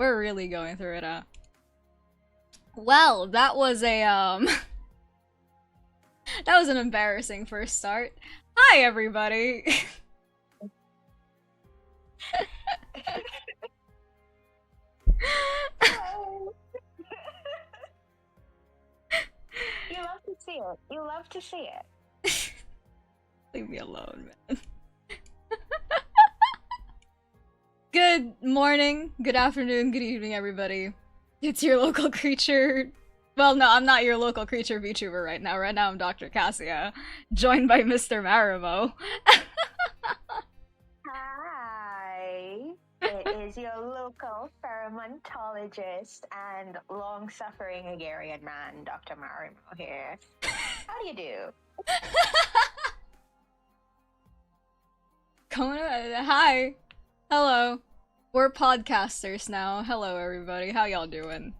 We're really going through it, huh? Well, that was a, that was an embarrassing first start. Hi, everybody! You love to see it. You love to see it. Leave me alone, man. Good morning, good afternoon, good evening, everybody. It's your local creature. Well, no, I'm not your local creature VTuber right now. Right now I'm Dr. Casia, joined by Mr. Marimo. Hi. It is your local pheromontologist and long-suffering Hungarian man, Dr. Marimo here. How do you do? Hi. Hello. We're podcasters now. Hello, everybody. How y'all doing?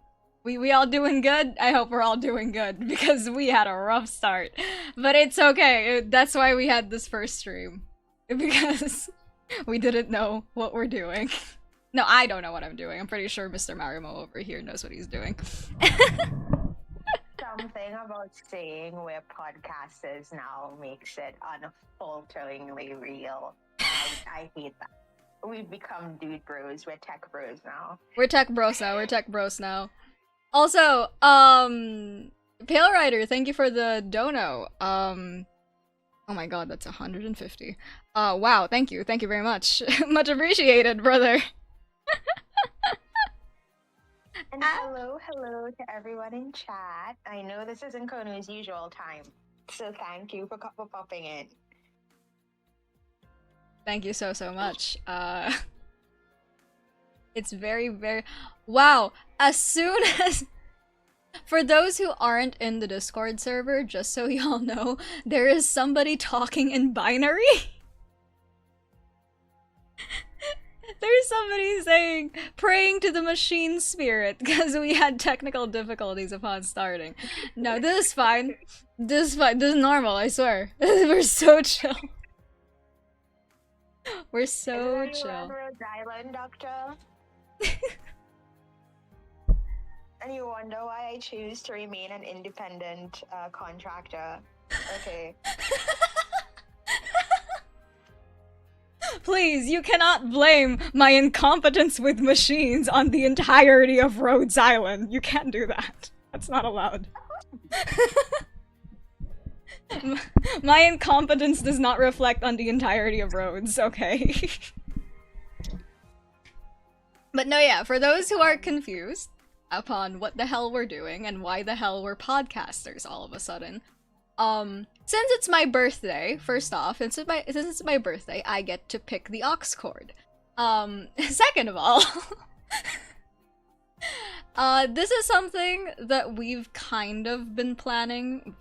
We all doing good? I hope we're all doing good, because we had a rough start. But it's okay. That's why we had this first stream. Because we didn't know what we're doing. No, I don't know what I'm doing. I'm pretty sure Mr. Marimo over here knows what he's doing. Something about saying we're podcasters now makes it unfalteringly real. I hate that. We've become dude bros. We're tech bros now. We're tech bros now. We're tech bros now. Also, Pale Rider, thank you for the dono. Oh my god, that's 150. Wow, thank you very much. Much appreciated, brother. And hello to everyone in chat. I know this isn't Konu's usual time, so thank you for popping in. Thank you so much. It's very... Wow, as soon as... For those who aren't in the Discord server, just so y'all know, there is somebody talking in binary. There's somebody saying, praying to the machine spirit, because we had technical difficulties upon starting. No, this is fine. This is fine. This is normal, I swear. We're so chill. We're so chill. On Rhodes Island, Doctor? And you wonder why I choose to remain an independent contractor. Okay. Please, you cannot blame my incompetence with machines on the entirety of Rhodes Island. You can't do that. That's not allowed. My incompetence does not reflect on the entirety of Rhodes, okay? But no, yeah, for those who are confused upon what the hell we're doing and why the hell we're podcasters all of a sudden, since it's my birthday, first off, since it's my birthday, I get to pick the aux cord. Second of all, this is something that we've kind of been planning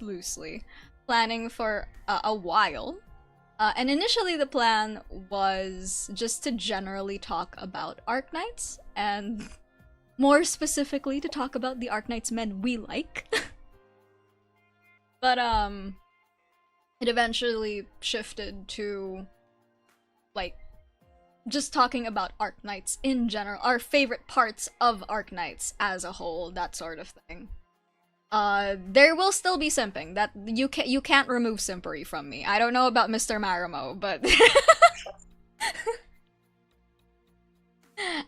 loosely, for a while. And initially the plan was just to generally talk about Arknights, and more specifically to talk about the Arknights men we like. But it eventually shifted to, like, just talking about Arknights in general, our favorite parts of Arknights as a whole, that sort of thing. There will still be simping. That you can't remove simpery from me. I don't know about Mr. Marimo, but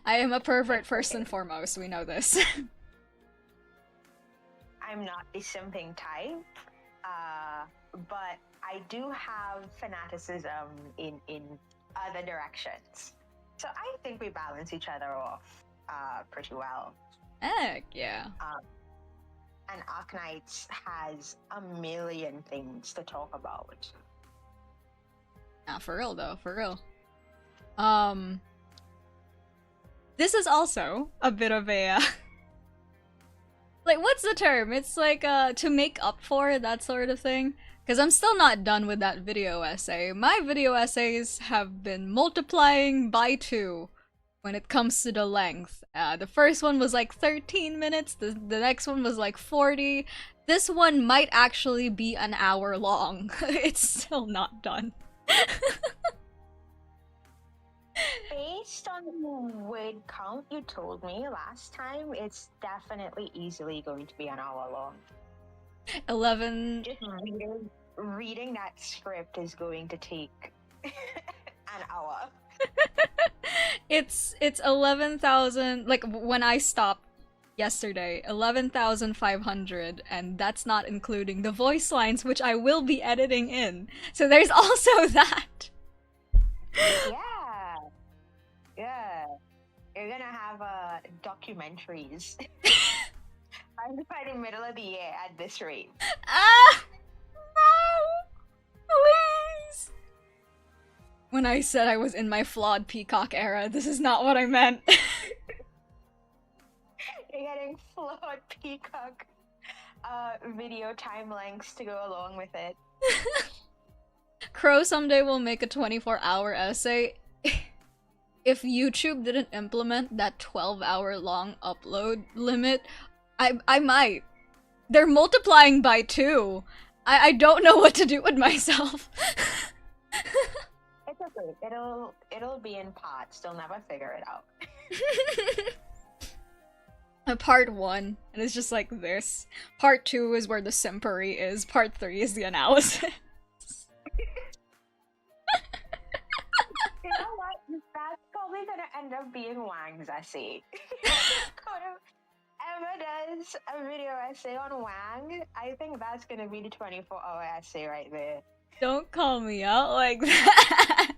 I am a pervert first and foremost. We know this. I'm not the simping type, but I do have fanaticism in other directions. So I think we balance each other off pretty well. Heck yeah. And Arknights has a million things to talk about. Nah, for real though, for real. This is also a bit of a, like, what's the term? It's like, to make up for, that sort of thing. Because I'm still not done with that video essay. My video essays have been multiplying by 2 when it comes to the length. The first one was like 13 minutes, the next one was like 40. This one might actually be an hour long. It's still not done. based on the word count you told me last time, it's definitely easily going to be an hour long. 11. Just reading that script is going to take an hour. It's 11,000, like when I stopped yesterday, 11,500, and that's not including the voice lines, which I will be editing in. So there's also that. Yeah. You're gonna have documentaries by the middle of the year at this rate. Ah! No! Please! When I said I was in my flawed Peacock era, this is not what I meant. You're getting flawed Peacock video time lengths to go along with it. Crow someday will make a 24-hour essay. If YouTube didn't implement that 12-hour long upload limit, I might. They're multiplying by 2. I don't know what to do with myself. It's okay. It'll be in parts. They'll never figure it out. Part 1, and it's just like this. Part 2 is where the simpery is. Part 3 is the analysis. You know what? That's probably gonna end up being Wang's essay. Emma does a video essay on Wang. I think that's gonna be the 24-hour essay right there. Don't call me out like that.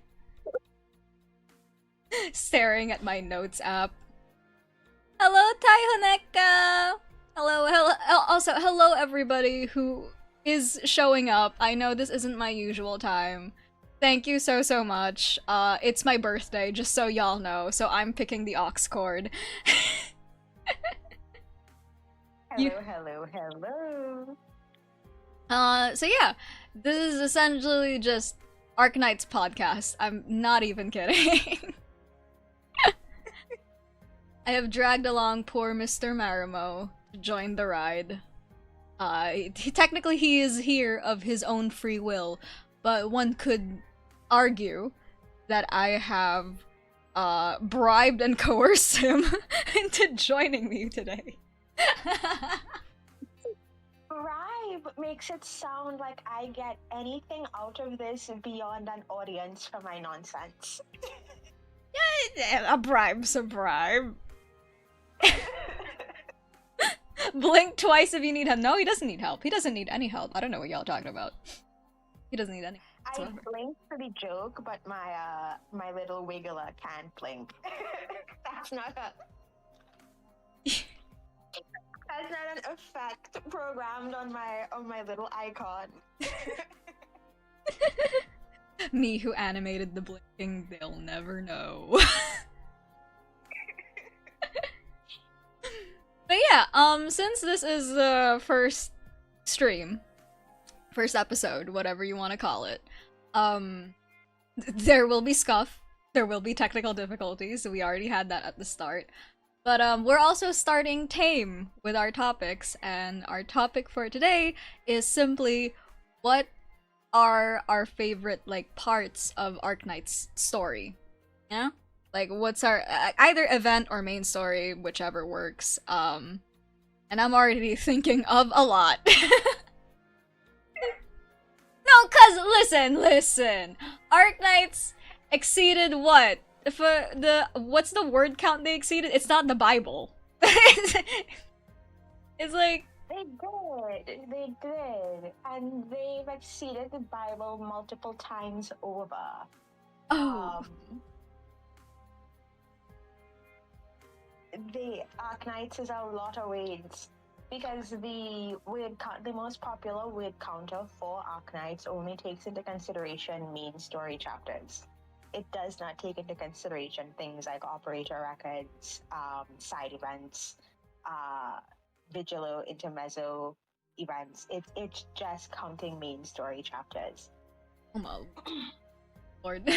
Staring at my notes app. Hello, Taihoneka! Hello. Also, hello everybody who is showing up. I know this isn't my usual time. Thank you so much. It's my birthday, just so y'all know, so I'm picking the aux cord. Hello. So yeah, this is essentially just Arknights podcast. I'm not even kidding. I have dragged along poor Mr. Marimo to join the ride. Technically he is here of his own free will, but one could argue that I have bribed and coerced him into joining me today. Bribe makes it sound like I get anything out of this beyond an audience for my nonsense. Yeah, a bribe's a bribe. Blink twice if you need help. No, he doesn't need help. He doesn't need any help. I don't know what y'all are talking about. He doesn't need any. I blinked for the joke, but my little wiggler can't blink. That's not an effect programmed on my little icon. Me who animated the blinking, they'll never know. But yeah, since this is the first stream, first episode, whatever you want to call it, there will be scuff, there will be technical difficulties, we already had that at the start. But we're also starting tame with our topics, and our topic for today is simply what are our favorite, like, parts of Arknights' story. Yeah? Like, what's our either event or main story, whichever works. And I'm already thinking of a lot. No, cause listen. Arknights exceeded what? For what's the word count they exceeded? It's not the Bible. It's like They did, and they've exceeded the Bible multiple times over. Oh. The Arknights is a lot of words, because the most popular word counter for Arknights only takes into consideration main story chapters. It does not take into consideration things like operator records, side events, Giallo, intermezzo events. It's just counting main story chapters. Oh my lord.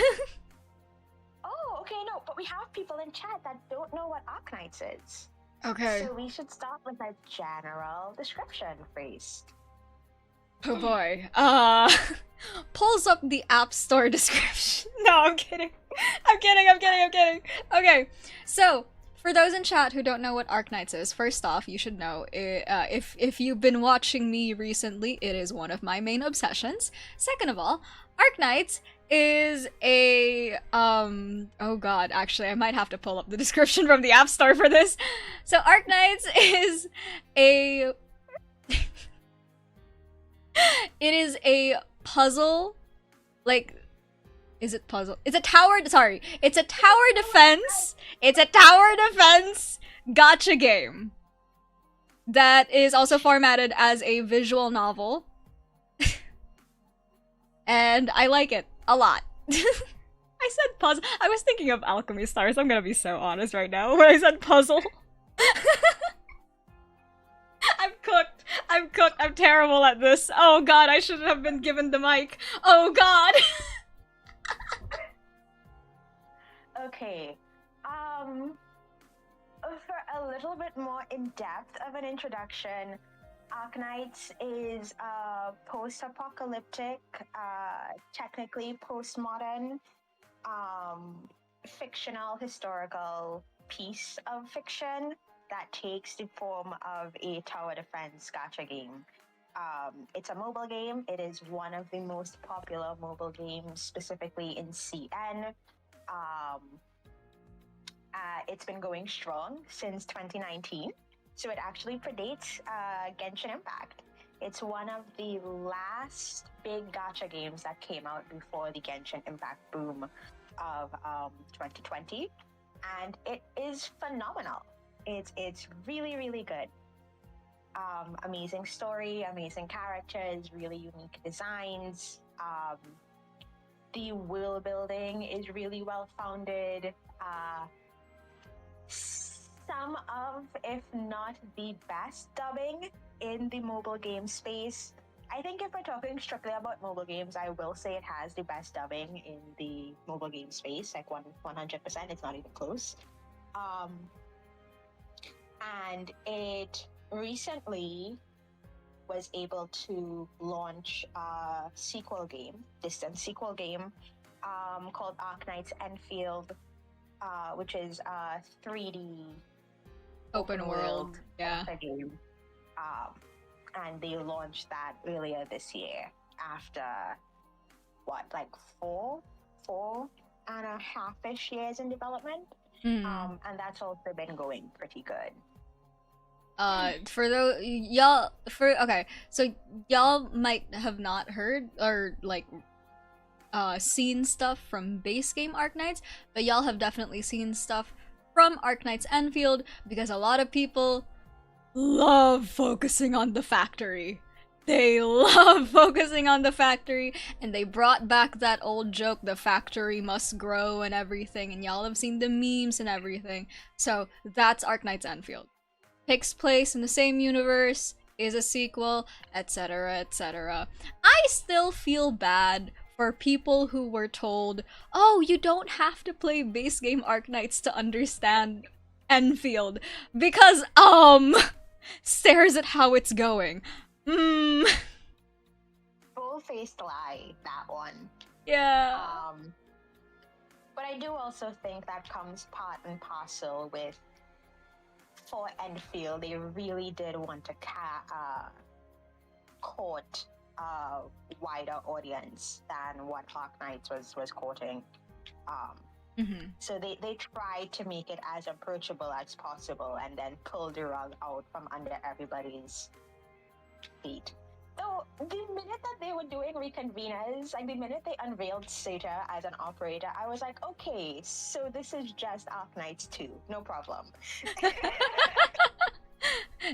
Oh, okay, no, but we have people in chat that don't know what Arknights is. Okay. So we should start with a general description first. Oh boy. pulls up the App Store description. No, I'm kidding. I'm kidding. Okay, so for those in chat who don't know what Arknights is, first off, you should know, if you've been watching me recently, it is one of my main obsessions. Second of all, Arknights is a, oh god, actually, I might have to pull up the description from the App Store for this. So Arknights is a... it is a puzzle, like... Is it puzzle? It's a tower, sorry. It's a tower defense. It's a tower defense gacha game that is also formatted as a visual novel. And I like it a lot. I said puzzle. I was thinking of Alchemy Stars. I'm gonna be so honest right now when I said puzzle. I'm cooked. I'm terrible at this. Oh god, I shouldn't have been given the mic. Oh god. Okay, for a little bit more in-depth of an introduction, Arknights is a post-apocalyptic, technically postmodern, fictional historical piece of fiction that takes the form of a tower defense gacha game. It's a mobile game. It is one of the most popular mobile games, specifically in CN. It's been going strong since 2019, so it actually predates Genshin Impact. It's one of the last big gacha games that came out before the Genshin Impact boom of 2020, and it is phenomenal. It's really, really good. Amazing story, amazing characters, really unique designs. The world building is really well founded. Some of, if not the best dubbing in the mobile game space. I think if we're talking strictly about mobile games, I will say it has the best dubbing in the mobile game space, like 100%, it's not even close. And it recently was able to launch a sequel game, distant sequel game, called Arknights Endfield, which is a 3D open world game. And they launched that earlier this year after what, like four and a half-ish years in development. And that's also been going pretty good. For those y'all, so y'all might have not heard or like seen stuff from base game Arknights, but y'all have definitely seen stuff from Arknights Endfield, because a lot of people love focusing on the factory. They love focusing on the factory, and they brought back that old joke, the factory must grow and everything, and y'all have seen the memes and everything. So that's Arknights Endfield. Takes place in the same universe, is a sequel, etc, etc. I still feel bad for people who were told, oh, you don't have to play base game Arknights to understand Endfield, because, stares at how it's going. Full-faced lie, that one. Yeah. But I do also think that comes part and parcel with, for Endfield, they really did want to court a wider audience than what Arknights was courting. So they tried to make it as approachable as possible and then pull the rug out from under everybody's feet. So the minute that they were doing reconveners, like the minute they unveiled Sata as an operator, I was like, okay, so this is just Arknights 2, no problem.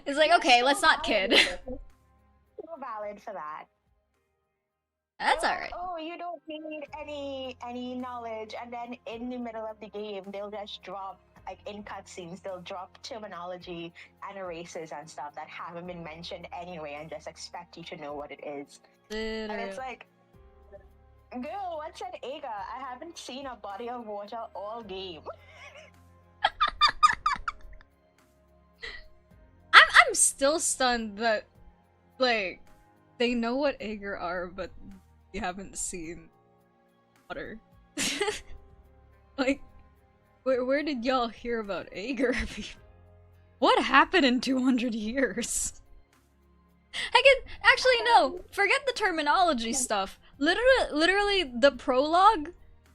It's like, okay, let's not kid. So valid for that. That's alright. Oh, you don't need any knowledge, and then in the middle of the game, they'll just drop, like in cutscenes, they'll drop terminology and races and stuff that haven't been mentioned anyway, and just expect you to know what it is. And it's like, girl, what's an Aga? I haven't seen a body of water all game. I'm still stunned that, like, they know what Ager are, but you haven't seen water. Like, where did y'all hear about Ager? What happened in 200 years? Actually, no, forget the terminology stuff. Literally, the prologue,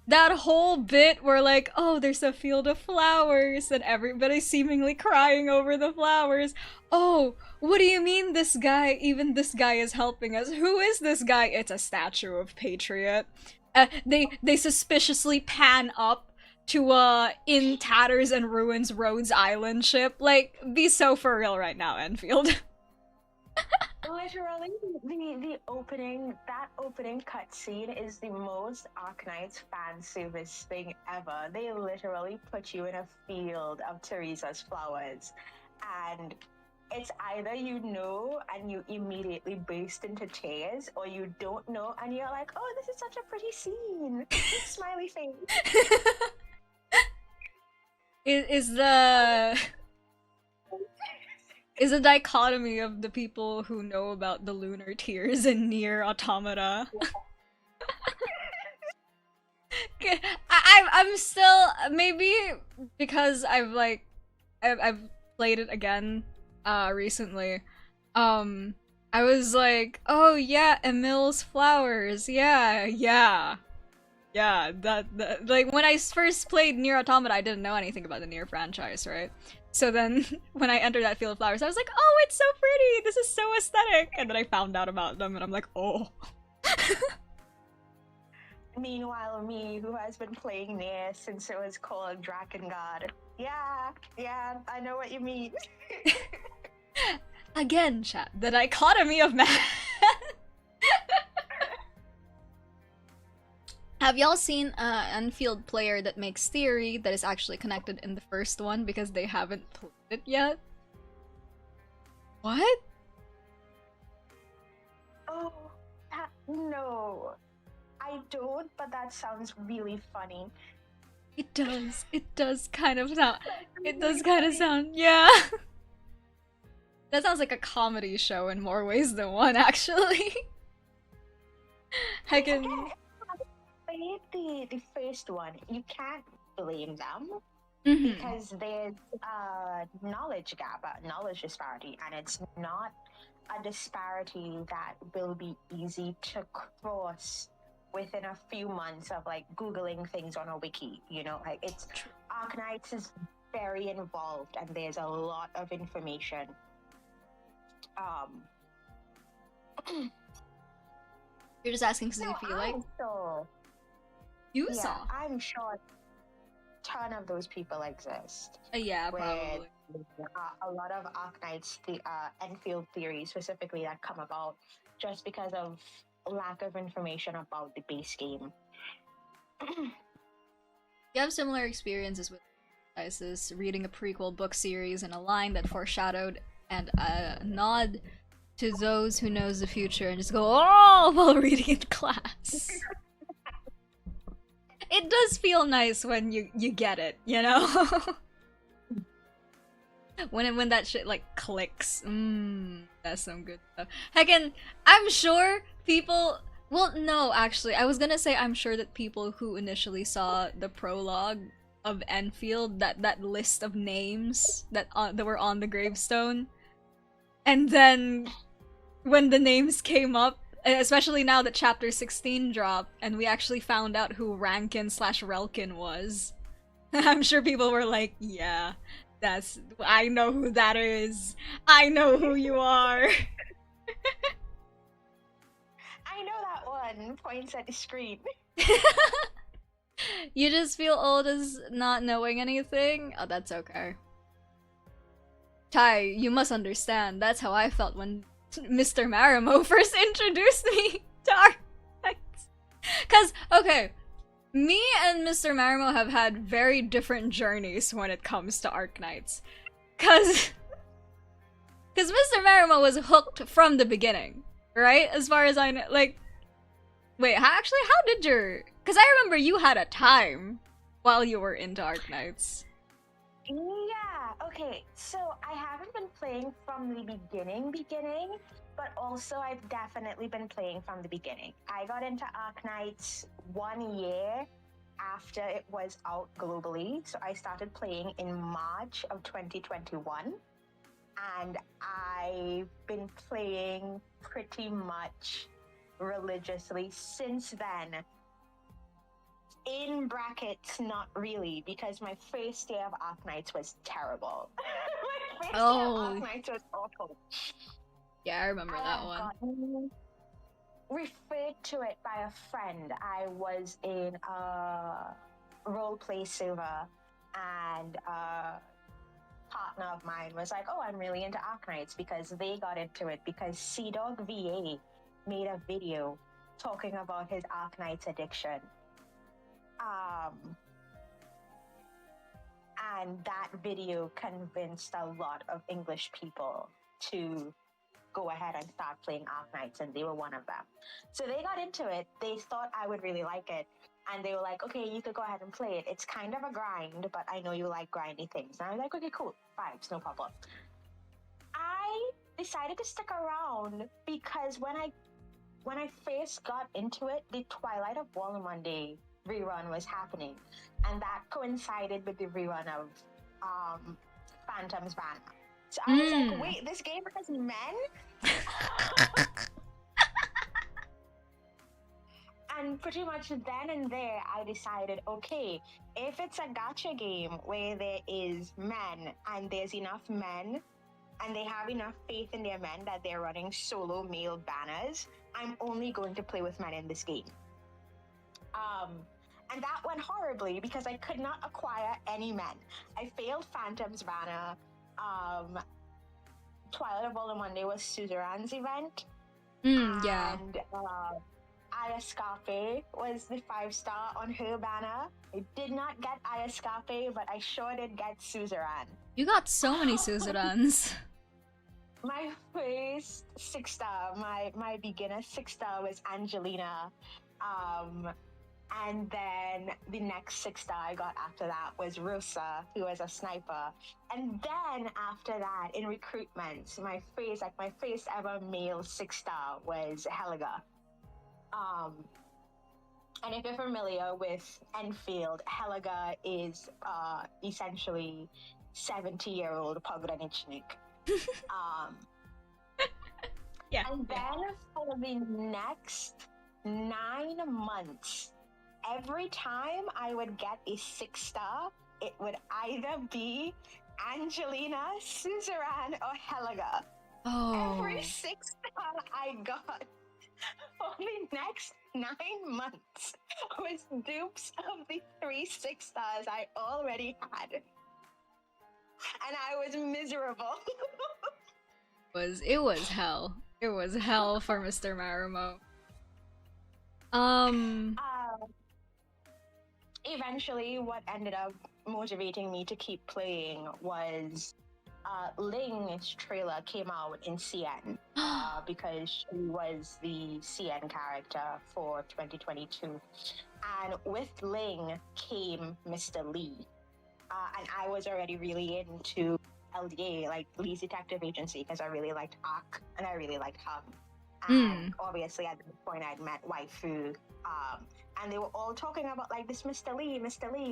that whole bit where like, oh, there's a field of flowers and everybody's seemingly crying over the flowers. Oh, what do you mean this guy, even this guy is helping us? Who is this guy? It's a statue of Patriot. They suspiciously pan up to in tatters and ruins Rhodes Island ship. Like, be so for real right now, Enfield. Literally, the opening cutscene is the most Arknights fan service thing ever. They literally put you in a field of Teresa's flowers, and it's either you know and you immediately burst into tears, or you don't know and you're like, oh, this is such a pretty scene. Smiley face. Is a dichotomy of the people who know about the lunar tears and near automata. I'm still, maybe because I've played it again recently. I was like, oh yeah, Emil's flowers, yeah, that like when I first played Nier Automata, I didn't know anything about the Nier franchise, right? So then when I entered that field of flowers, I was like, oh, it's so pretty, this is so aesthetic, and then I found out about them and I'm like, oh. Meanwhile, me, who has been playing Nier since it was called Drakengard. Yeah, I know what you mean. Again, chat, the dichotomy of man. Have y'all seen an Endfield player that makes theory that is actually connected in the first one because they haven't played it yet? What? Oh, no. I don't, but that sounds really funny. It does kind of sound, yeah. That sounds like a comedy show in more ways than one, actually. Heckin'. The first one, you can't blame them because there's a knowledge gap, a knowledge disparity, and it's not a disparity that will be easy to cross within a few months of like Googling things on a wiki, you know, like it's Arknights is very involved and there's a lot of information. You're just asking because you feel like you saw. I'm sure a ton of those people exist. Yeah, probably. A lot of Arknights, the Endfield theories specifically that come about just because of lack of information about the base game. You have similar experiences with ISIS, reading a prequel book series and a line that foreshadowed and a nod to those who knows the future and just go, oh, while reading in class. It does feel nice when you get it, you know? when that shit like clicks. That's some good stuff. Heckin', I'm sure people, well, no, actually, I was gonna say I'm sure that people who initially saw the prologue of Endfield, that list of names that were on the gravestone, and then when the names came up, especially now that chapter 16 dropped and we actually found out who Rankin/Relkin was, I'm sure people were like, yeah, I know who that is. I know who you are. I know that one. Points at the screen. You just feel old as not knowing anything? Oh, that's okay. Tai, you must understand, that's how I felt when Mr. Marimo first introduced me to Arknights. Cause, okay, me and Mr. Marimo have had very different journeys when it comes to Arknights. Cause Mr. Marimo was hooked from the beginning, right? As far as I know, like, wait, how did your... Cause I remember you had a time while you were into Arknights. Yeah, Okay, so I haven't been playing from the beginning, but also I've definitely been playing from the beginning. I got into Arknights 1 year after it was out globally, so I started playing in March of 2021, and I've been playing pretty much religiously since then. In brackets, not really, because my first day of Arknights was terrible. My first day of Arknights was awful. Yeah, I remember that one. Gotten referred to it by a friend. I was in a roleplay server, and a partner of mine was like, "Oh, I'm really into Arknights," because they got into it because Cdog VA made a video talking about his Arknights addiction. And that video convinced a lot of English people to go ahead and start playing Arknights, and they were one of them. So they got into it. They thought I would really like it, and they were like, "Okay, you could go ahead and play it. It's kind of a grind, but I know you like grindy things." And I was like, "Okay, cool, vibes, no problem." I decided to stick around because when I first got into it, the Twilight of Wall Monday rerun was happening, and that coincided with the rerun of Phantom's Banner. So I was like, "Wait, this game has men?" And pretty much then and there, I decided, okay, if it's a gacha game where there is men and there's enough men and they have enough faith in their men that they're running solo male banners, I'm only going to play with men in this game. And that went horribly because I could not acquire any men. I failed Phantom's Banner. Twilight of Monday was Suzerain's event. Yeah. And Ayascape was the 5-star on her banner. I did not get Ayascape, but I sure did get Suzerain. You got so many Suzerains. My first 6-star, my beginner 6-star was Angelina. And then the next 6-star I got after that was Rosa, who was a sniper. And then after that, in recruitment, my first ever male 6-star was Helga. And if you're familiar with Endfield, Helga is essentially 70-year-old Pogranicznik. Yeah. And then for the next 9 months, every time I would get a 6-star, it would either be Angelina, Suzerain, or Helga. Oh. Every 6-star I got for the next 9 months was dupes of the 3 6-stars I already had. And I was miserable. It was hell. It was hell for Mr. Marimo. Eventually, what ended up motivating me to keep playing was Ling's trailer came out in CN because she was the CN character for 2022. And with Ling came Mr. Lee. And I was already really into LDA, like Lee's Detective Agency, because I really liked Ark and I really liked Hum. And obviously at this point I'd met Waifu. And they were all talking about like this Mr. Lee,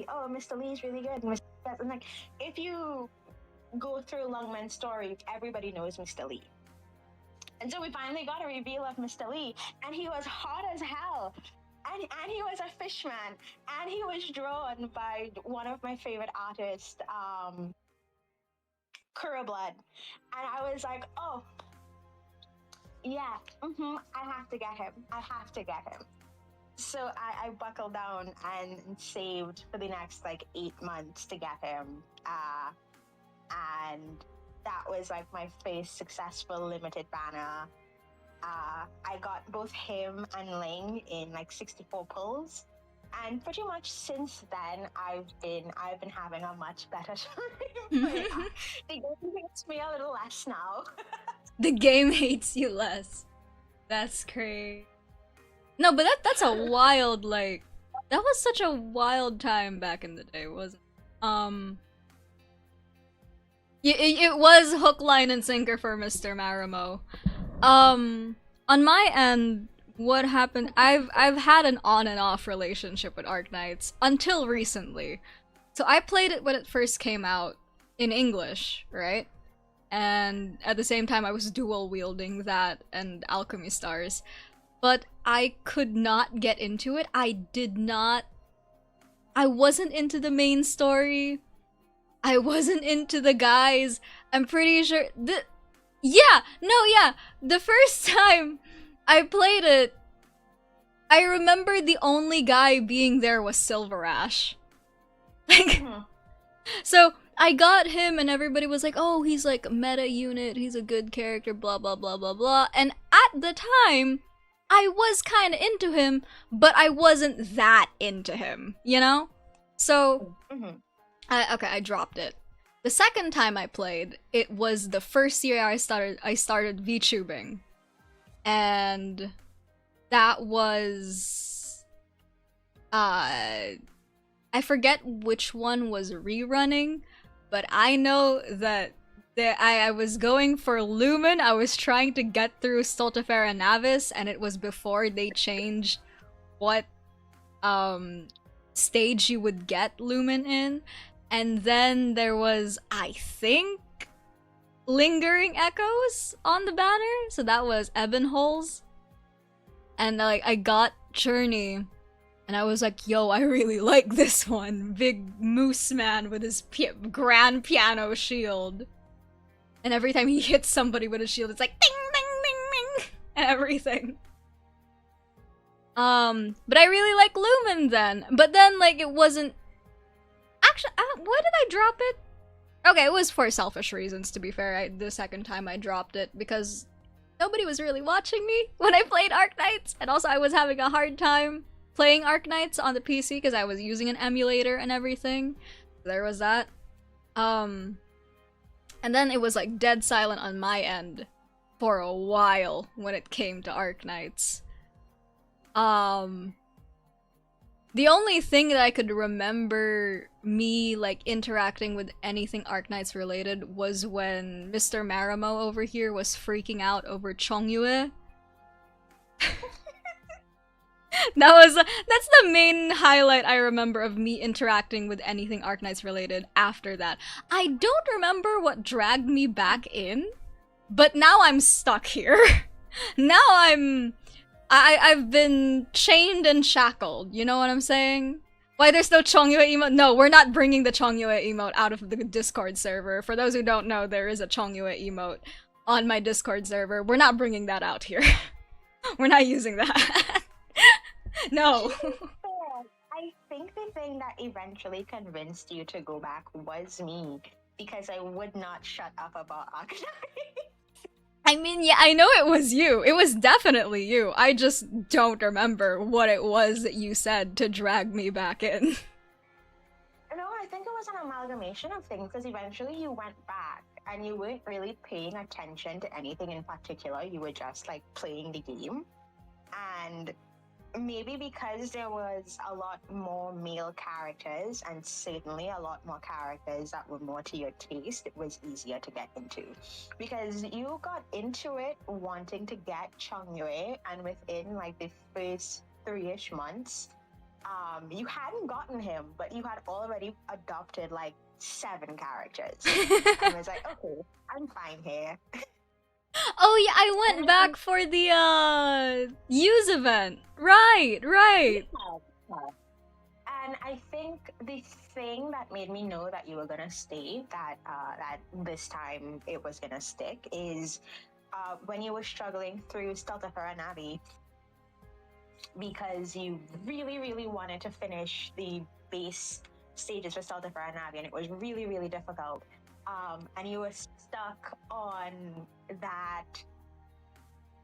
oh, Mr. Lee's really good. And like, if you go through Lungman's story, everybody knows Mr. Lee. And so we finally got a reveal of Mr. Lee, and he was hot as hell. And he was a fishman, and he was drawn by one of my favorite artists, Kurablood. And I was like, oh, yeah, I have to get him. So I buckled down and saved for the next like 8 months to get him. And that was like my first successful limited banner. I got both him and Ling in like 64 pulls. And pretty much since then, I've been having a much better time. The game hates me a little less now. The game hates you less. That's crazy. No, but that's a wild, like, that was such a wild time back in the day, wasn't it? It was hook, line, and sinker for Mr. Marimo. On my end, what happened? I've had an on and off relationship with Arknights until recently. So I played it when it first came out in English, right? And at the same time, I was dual wielding that and Alchemy Stars. But I could not get into it. I wasn't into the main story. I wasn't into the guys. I'm pretty sure the first time I played it, I remember the only guy being there was Silver Ash. Like, so I got him and everybody was like, oh, he's like a meta unit, he's a good character, blah blah blah blah blah. And at the time, I was kind of into him, but I wasn't that into him, you know? So, I dropped it. The second time I played, it was the first year I started VTubing. And that was I forget which one was rerunning, but I know that I was going for Lumen. I was trying to get through Stultifera Navis, and it was before they changed what stage you would get Lumen in. And then there was, I think, Lingering Echoes on the banner, so that was Ebonholes. And like I got Journey, and I was like, yo, I really like this one. Big moose man with his grand piano shield. And every time he hits somebody with a shield, it's like ding ding ding ding and everything. But I really like Lumen then. But then like it wasn't actually why did I drop it? Okay, it was for selfish reasons, to be fair. The second time I dropped it because nobody was really watching me when I played Arknights, and also I was having a hard time playing Arknights on the PC because I was using an emulator and everything. There was that. And then it was like dead silent on my end for a while when it came to Arknights. The only thing that I could remember me like interacting with anything Arknights related was when Mr. Marimo over here was freaking out over Chongyue. That's the main highlight I remember of me interacting with anything Arknights related after that. I don't remember what dragged me back in, but now I'm stuck here. Now I've been chained and shackled, you know what I'm saying? Why there's no Chongyue emote? No, we're not bringing the Chongyue emote out of the Discord server. For those who don't know, there is a Chongyue emote on my Discord server. We're not bringing that out here. We're not using that. No. I think the thing that eventually convinced you to go back was me, because I would not shut up about Arknights. I mean, yeah, I know it was you. It was definitely you. I just don't remember what it was that you said to drag me back in. No, I think it was an amalgamation of things, because eventually you went back and you weren't really paying attention to anything in particular. You were just like playing the game. And maybe because there was a lot more male characters, and certainly a lot more characters that were more to your taste, it was easier to get into. Because you got into it wanting to get Chongyue, and within like the first 3-ish months, you hadn't gotten him, but you had already adopted like 7 characters. And I was like, okay, I'm fine here. Oh yeah, I went back for the use event. Right. Yeah. And I think the thing that made me know that you were gonna stay, that this time it was gonna stick, is when you were struggling through Stultifera Navi, because you really, really wanted to finish the base stages for Stultifera Navi, and it was really, really difficult. And you were stuck on that.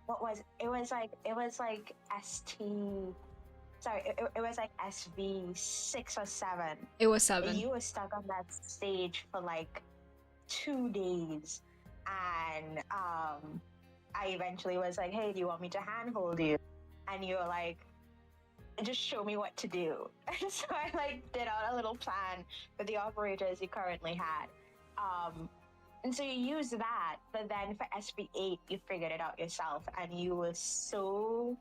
What was it? It was like ST. Sorry, it was like SV 6 or 7. It was 7. You were stuck on that stage for like 2 days, and I eventually was like, "Hey, do you want me to handhold you?" And you were like, "Just show me what to do." And so I like did out a little plan for the operators you currently had. And so you use that, but then for SP8, you figured it out yourself, and you were so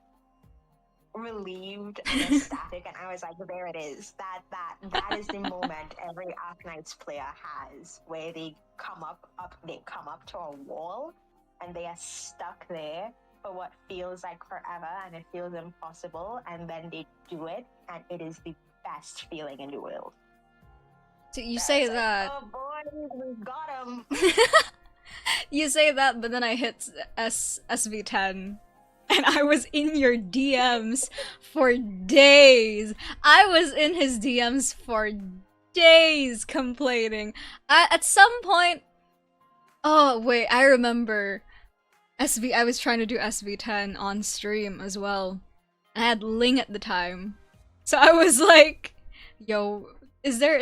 relieved and ecstatic, and I was like, there it is. That is the moment every Arknights player has, where they come up to a wall, and they are stuck there for what feels like forever, and it feels impossible, and then they do it, and it is the best feeling in the world. So you say that. Oh boy, we got him. You say that, but then I hit SV10. And I was in your DMs for days. I was in his DMs for days complaining. At some point... Oh, wait, I remember. I was trying to do SV10 on stream as well. I had Ling at the time. So I was like, yo, is there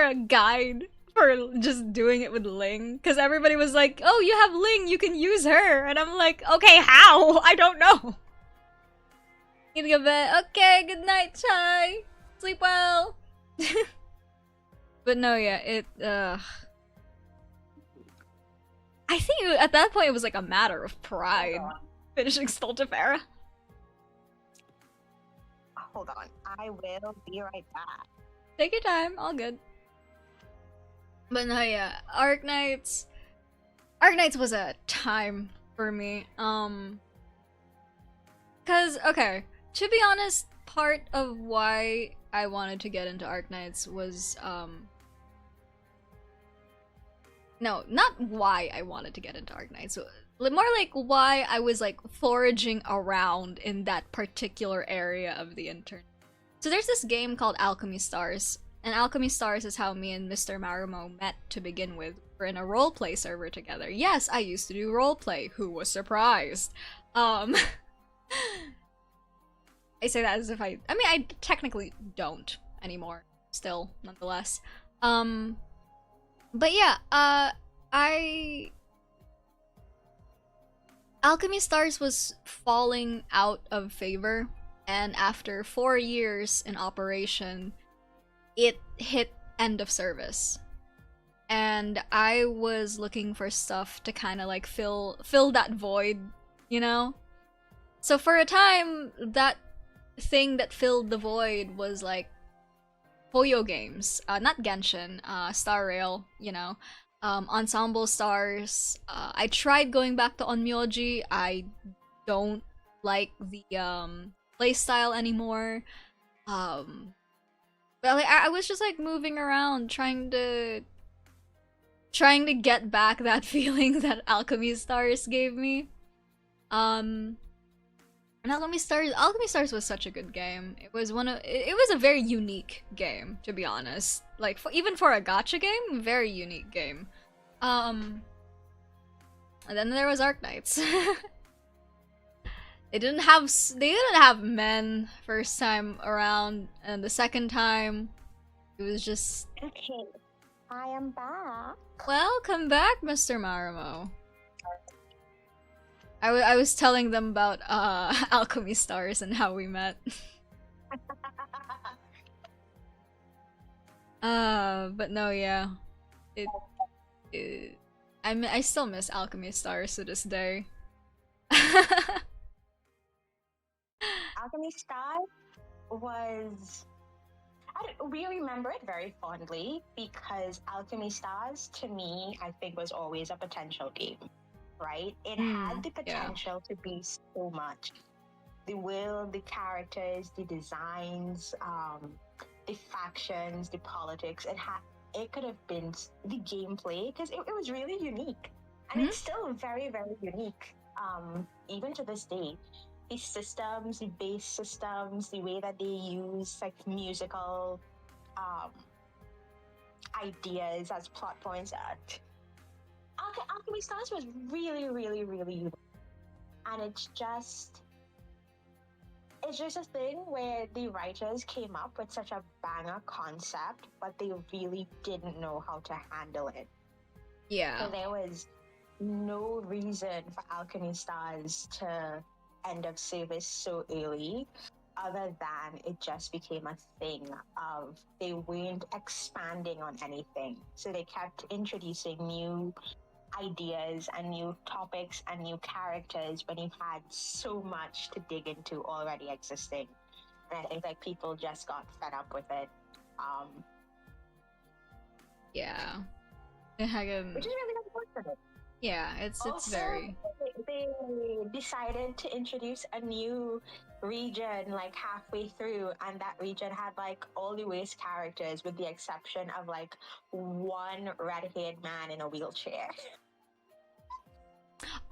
a guide for just doing it with Ling? Because everybody was like, oh, you have Ling, you can use her. And I'm like, okay, how? I don't know. Need to go to bed. Okay, good night, Chai. Sleep well. But no, yeah, I think at that point it was like a matter of pride. Finishing Stultifera. Hold on, I will be right back. Take your time, all good. But no, yeah, Arknights was a time for me. Cause, okay, to be honest, part of why I wanted to get into Arknights was, no, not why I wanted to get into Arknights, more like why I was like foraging around in that particular area of the internet. So there's this game called Alchemy Stars, and Alchemy Stars is how me and Mr. Marimo met to begin with. We're in a roleplay server together. Yes, I used to do roleplay. Who was surprised? I say that as if I mean, I technically don't anymore, still, nonetheless. But yeah, Alchemy Stars was falling out of favor, and after 4 years in operation, it hit end of service. And I was looking for stuff to kind of like fill that void, you know? So for a time, that thing that filled the void was like Poyo games, not Genshin, Star Rail, you know, Ensemble Stars. I tried going back to Onmyoji. I don't like the playstyle anymore. But like, I was just like moving around, trying to get back that feeling that Alchemy Stars gave me. And Alchemy Stars was such a good game. It was it was a very unique game, to be honest. Like, even for a gacha game, very unique game. And then there was Arknights. They didn't have men first time around, and the second time, it was just... Okay, I am back. Welcome back, Mr. Marimo. I was telling them about Alchemy Stars and how we met. But no, yeah. I still miss Alchemy Stars to this day. Alchemy Stars was... we remember it very fondly because Alchemy Stars, to me, I think was always a potential game, right? It had the potential to be so much. The world, the characters, the designs, the factions, the politics. It could have been the gameplay because it was really unique. And it's still very, very unique, even to this day. The systems, the base systems, the way that they use like musical ideas as plot points. Alchemy Stars was really, really, really unique. And it's just a thing where the writers came up with such a banger concept, but they really didn't know how to handle it. Yeah. So there was no reason for Alchemy Stars to end of service so early. other than it just became a thing of they weren't expanding on anything. So they kept introducing new ideas and new topics and new characters when you had so much to dig into already existing. And I think like people just got fed up with it. Yeah. Which is really unfortunate. Yeah, it's Also, very... they decided to introduce a new region like halfway through, and that region had like all the worst characters with the exception of like one red-haired man in a wheelchair.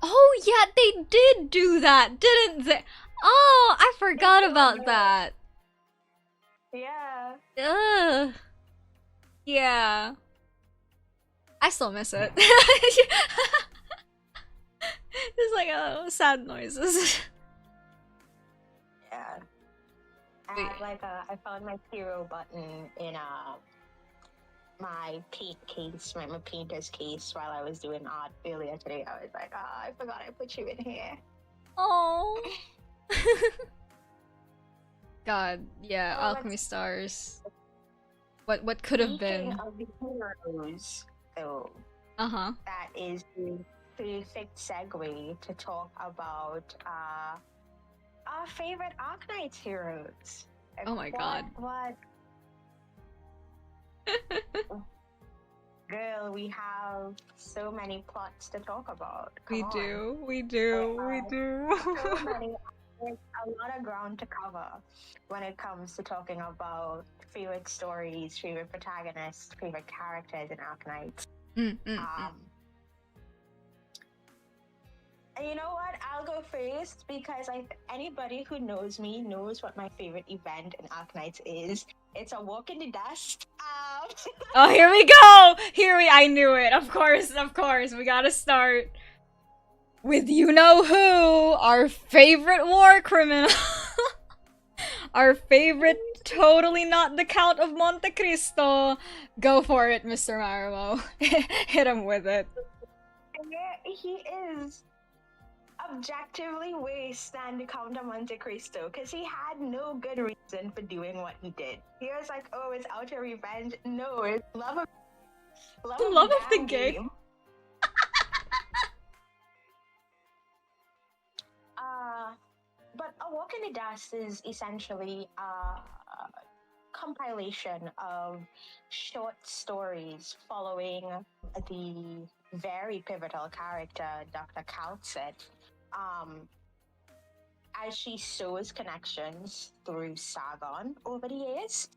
Oh yeah, they did do that, didn't they? Oh, I forgot about that. Yeah. Ugh. Yeah. I still miss it. It's like sad noises. Yeah. I had like I found my hero button in my paint case, my painter's case while I was doing art earlier today. I was like, I forgot I put you in here. Oh. God, yeah, Alchemy Stars. What could have been? Speaking of the heroes, though, that is the perfect segue to talk about our favorite Arknights heroes. Oh my god. What? Girl, we have so many plots to talk about. We do. So many. There's a lot of ground to cover when it comes to talking about favorite stories, favorite protagonists, favorite characters in Arknights. And you know what? I'll go first because anybody who knows me knows what my favorite event in Arknights is. It's a walk in the dust. Oh, here we go! I knew it. Of course. We gotta start with you-know-who, our favorite war criminal. Our favorite, totally not the Count of Monte Cristo. Go for it, Mr. Marimo. Hit him with it. Yeah, he is objectively worse than the Count of Monte Cristo because he had no good reason for doing what he did. He was like, oh, it's out of revenge. No, it's love of the game. But A Walk in the Dust is essentially a compilation of short stories following the very pivotal character, Dr. Kaltset, as she sows connections through Sargon over the years.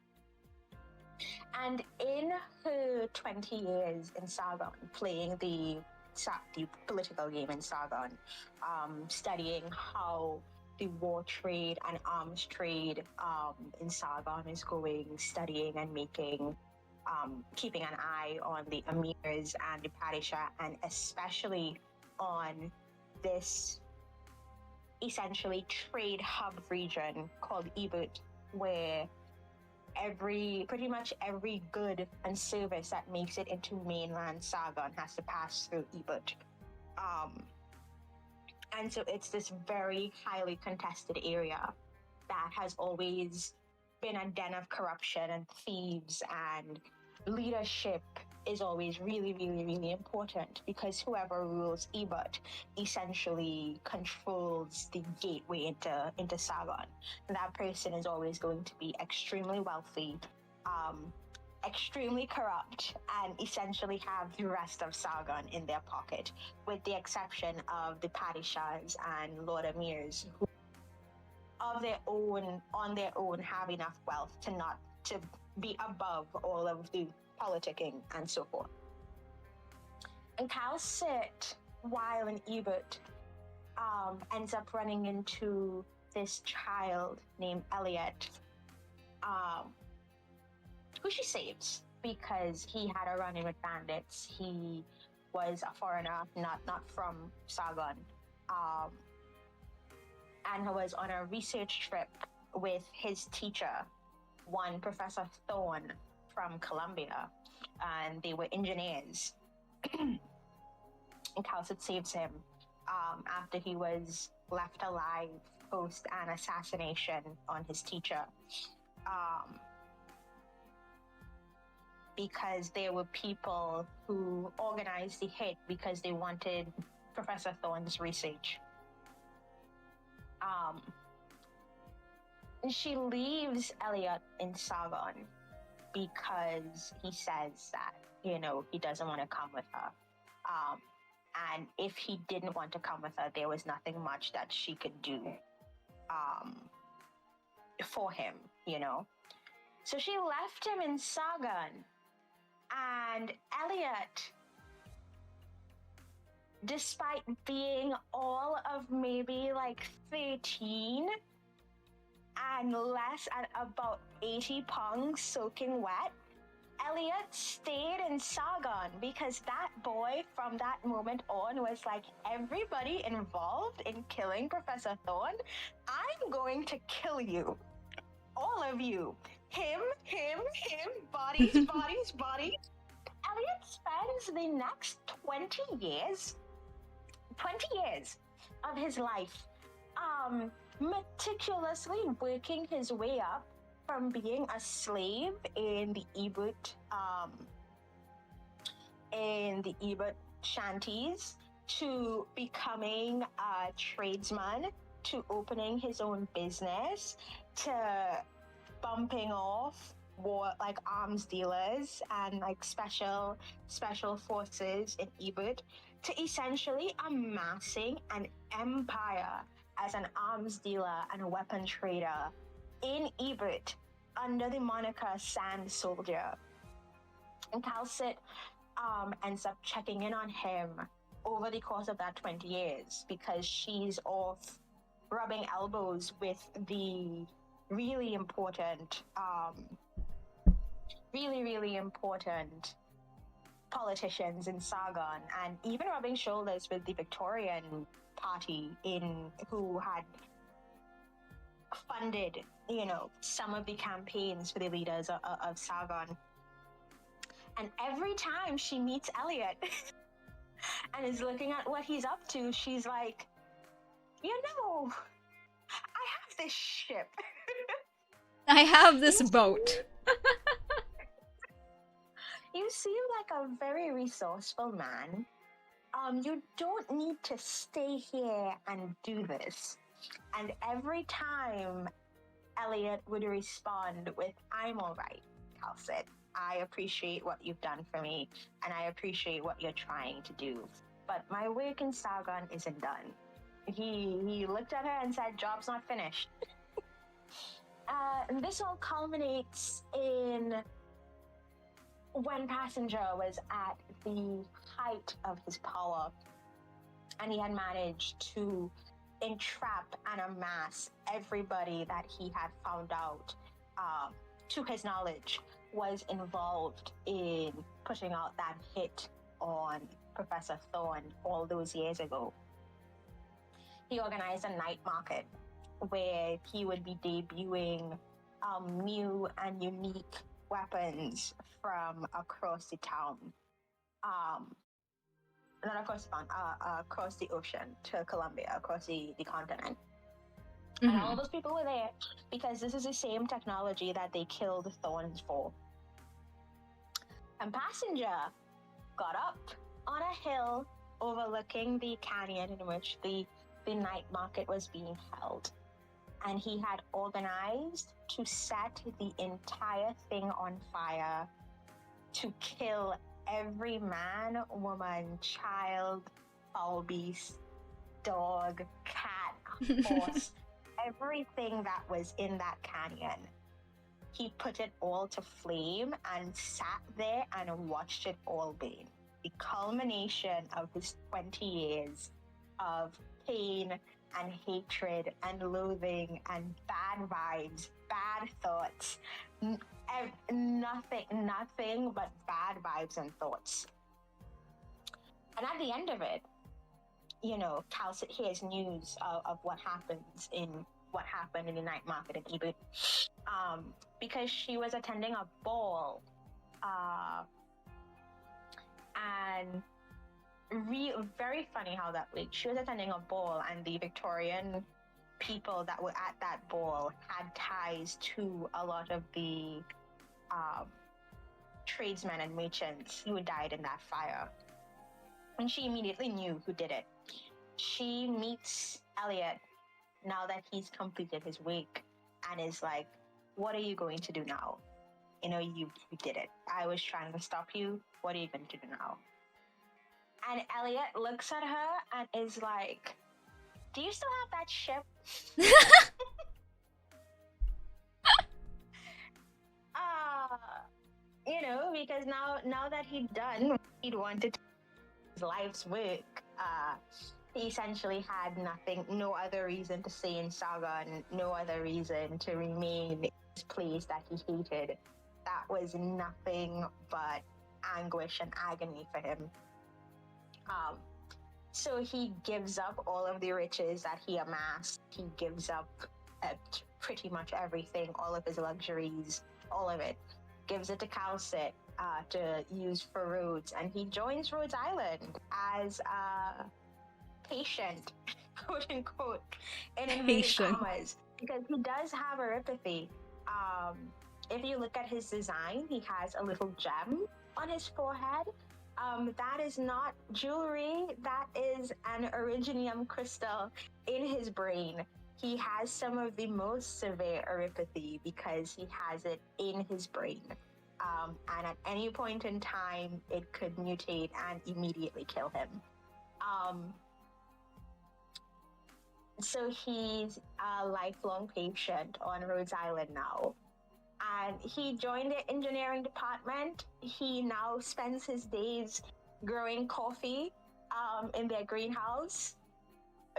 And in her 20 years in Sargon, playing the political game in Sargon, studying how the war trade and arms trade in Sargon is going, studying and making, keeping an eye on the emirs and the padishah, and especially on this essentially trade hub region called Ebert, where pretty much every good and service that makes it into mainland Sargon has to pass through Ebert. And so it's this very highly contested area that has always been a den of corruption and thieves, and leadership is always really, really, really important because whoever rules Ebert essentially controls the gateway into Sargon. And that person is always going to be extremely wealthy, extremely corrupt, and essentially have the rest of Sargon in their pocket, with the exception of the padishahs and lord emirs who on their own have enough wealth to be above all of the politicking and so forth. And Kaltset, while in Ebert, ends up running into this child named Elliot, who she saves because he had a run-in with bandits. He was a foreigner, not from Sargon, and was on a research trip with his teacher, one Professor Thorne from Columbia, and they were engineers. And Kaltset saves him after he was left alive post an assassination on his teacher. Because there were people who organized the hit because they wanted Professor Thorn's research. She leaves Elliot in Sargon because he says that, you know, he doesn't want to come with her. And if he didn't want to come with her, there was nothing much that she could do for him, you know. So she left him in Sargon. And Elliot, despite being all of maybe like 13 and less at about 80 pounds soaking wet, Elliot stayed in Sargon because that boy from that moment on was like, everybody involved in killing Professor Thorn, I'm going to kill you. All of you. Him, bodies. Elliot spends the next 20 years of his life meticulously working his way up from being a slave in the Ebert shanties to becoming a tradesman to opening his own business to bumping off like arms dealers and like special forces in Ebert to essentially amassing an empire as an arms dealer and a weapon trader in Ebert under the moniker Sand Soldier. And Calcit ends up checking in on him over the course of that 20 years because she's off rubbing elbows with the really important politicians in Sargon, and even rubbing shoulders with the Victorian party who had funded, you know, some of the campaigns for the leaders of Sargon. And every time she meets Elliot and is looking at what he's up to, she's like, you know, I have this ship. I have this boat. You seem like a very resourceful man. You don't need to stay here and do this. And every time Elliot would respond with, I'm all right, Calcit. I appreciate what you've done for me, and I appreciate what you're trying to do. But my work in Sargon isn't done. He looked at her and said, job's not finished. And this all culminates in when Passenger was at the height of his power, and he had managed to entrap and amass everybody that he had found out, to his knowledge, was involved in putting out that hit on Professor Thorn all those years ago. He organized a night market where he would be debuting new and unique weapons from across the town. Not across the town, across the ocean to Colombia, across the continent. Mm-hmm. And all those people were there because this is the same technology that they killed Thorns for. And Passenger got up on a hill overlooking the canyon in which the night market was being held. And he had organized to set the entire thing on fire to kill every man, woman, child, foul beast, dog, cat, horse, everything that was in that canyon. He put it all to flame and sat there and watched it all burn. The culmination of his 20 years of pain and hatred and loathing and bad vibes, bad thoughts, nothing but bad vibes and thoughts. And at the end of it, you know, Calcit hears news of what happened in the night market in Ebert, because she was attending a ball, and very funny how that worked. She was attending a ball, and the Victorian people that were at that ball had ties to a lot of the tradesmen and merchants who died in that fire. And she immediately knew who did it. She meets Elliot now that he's completed his wake and is like, what are you going to do now? You know, you did it. I was trying to stop you. What are you going to do now? And Elliot looks at her and is like, do you still have that ship? You know, because now that he'd done what he'd wanted to do, his life's work, he essentially had nothing, no other reason to stay in Sargon, no other reason to remain in this place that he hated. That was nothing but anguish and agony for him. So he gives up all of the riches that he amassed. He gives up pretty much everything, all of his luxuries, all of it. Gives it to Casia to use for Rhodes, and he joins Rhodes Island as a patient, quote unquote, in inverted commas, because he does have neuropathy. If you look at his design, he has a little gem on his forehead. That is not jewelry, that is an originium crystal in his brain. He has some of the most severe neuropathy because he has it in his brain. And at any point in time, it could mutate and immediately kill him. So he's a lifelong patient on Rhodes Island now. And he joined the engineering department. He now spends his days growing coffee in their greenhouse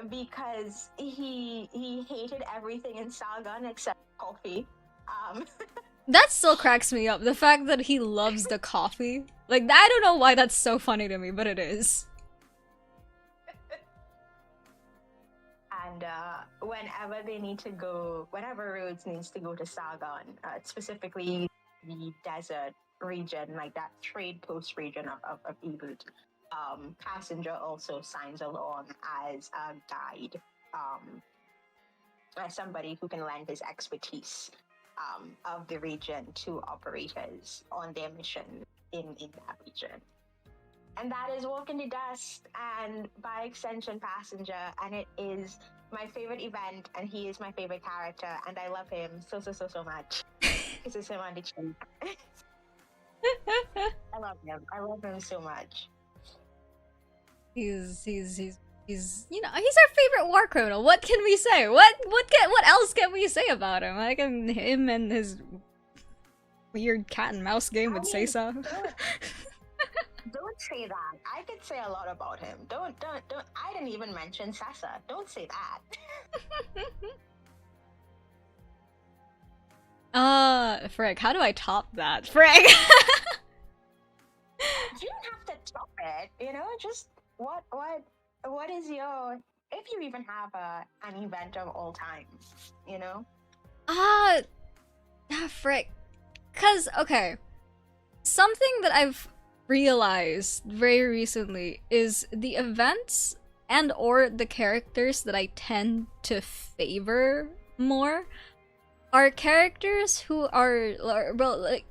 because he hated everything in Sargon except coffee. That still cracks me up. The fact that he loves the coffee. Like, I don't know why that's so funny to me, but it is. And whenever they need to go, whenever Rhodes needs to go to Sargon, specifically the desert region, like that trade post region of Egypt, Passenger also signs along as a guide, as somebody who can lend his expertise of the region to operators on their mission in that region. And that is Walk in the Dust, and by extension, Passenger, and it is my favorite event, and he is my favorite character, and I love him so much. This is him on the cheek. I love him. I love him so much. He's you know, he's our favorite war criminal. What can we say? What else can we say about him? Like, him and his weird cat and mouse game with Sesa. Don't say that. I could say a lot about him. Don't. I didn't even mention Sasa. Don't say that. Frick, how do I top that? Frick! You don't have to top it, you know? Just what is your, if you even have an event of all time, you know? Frick. 'Cause, okay. Something that I've realized very recently is the events and or the characters that I tend to favor more are characters who are, well, like,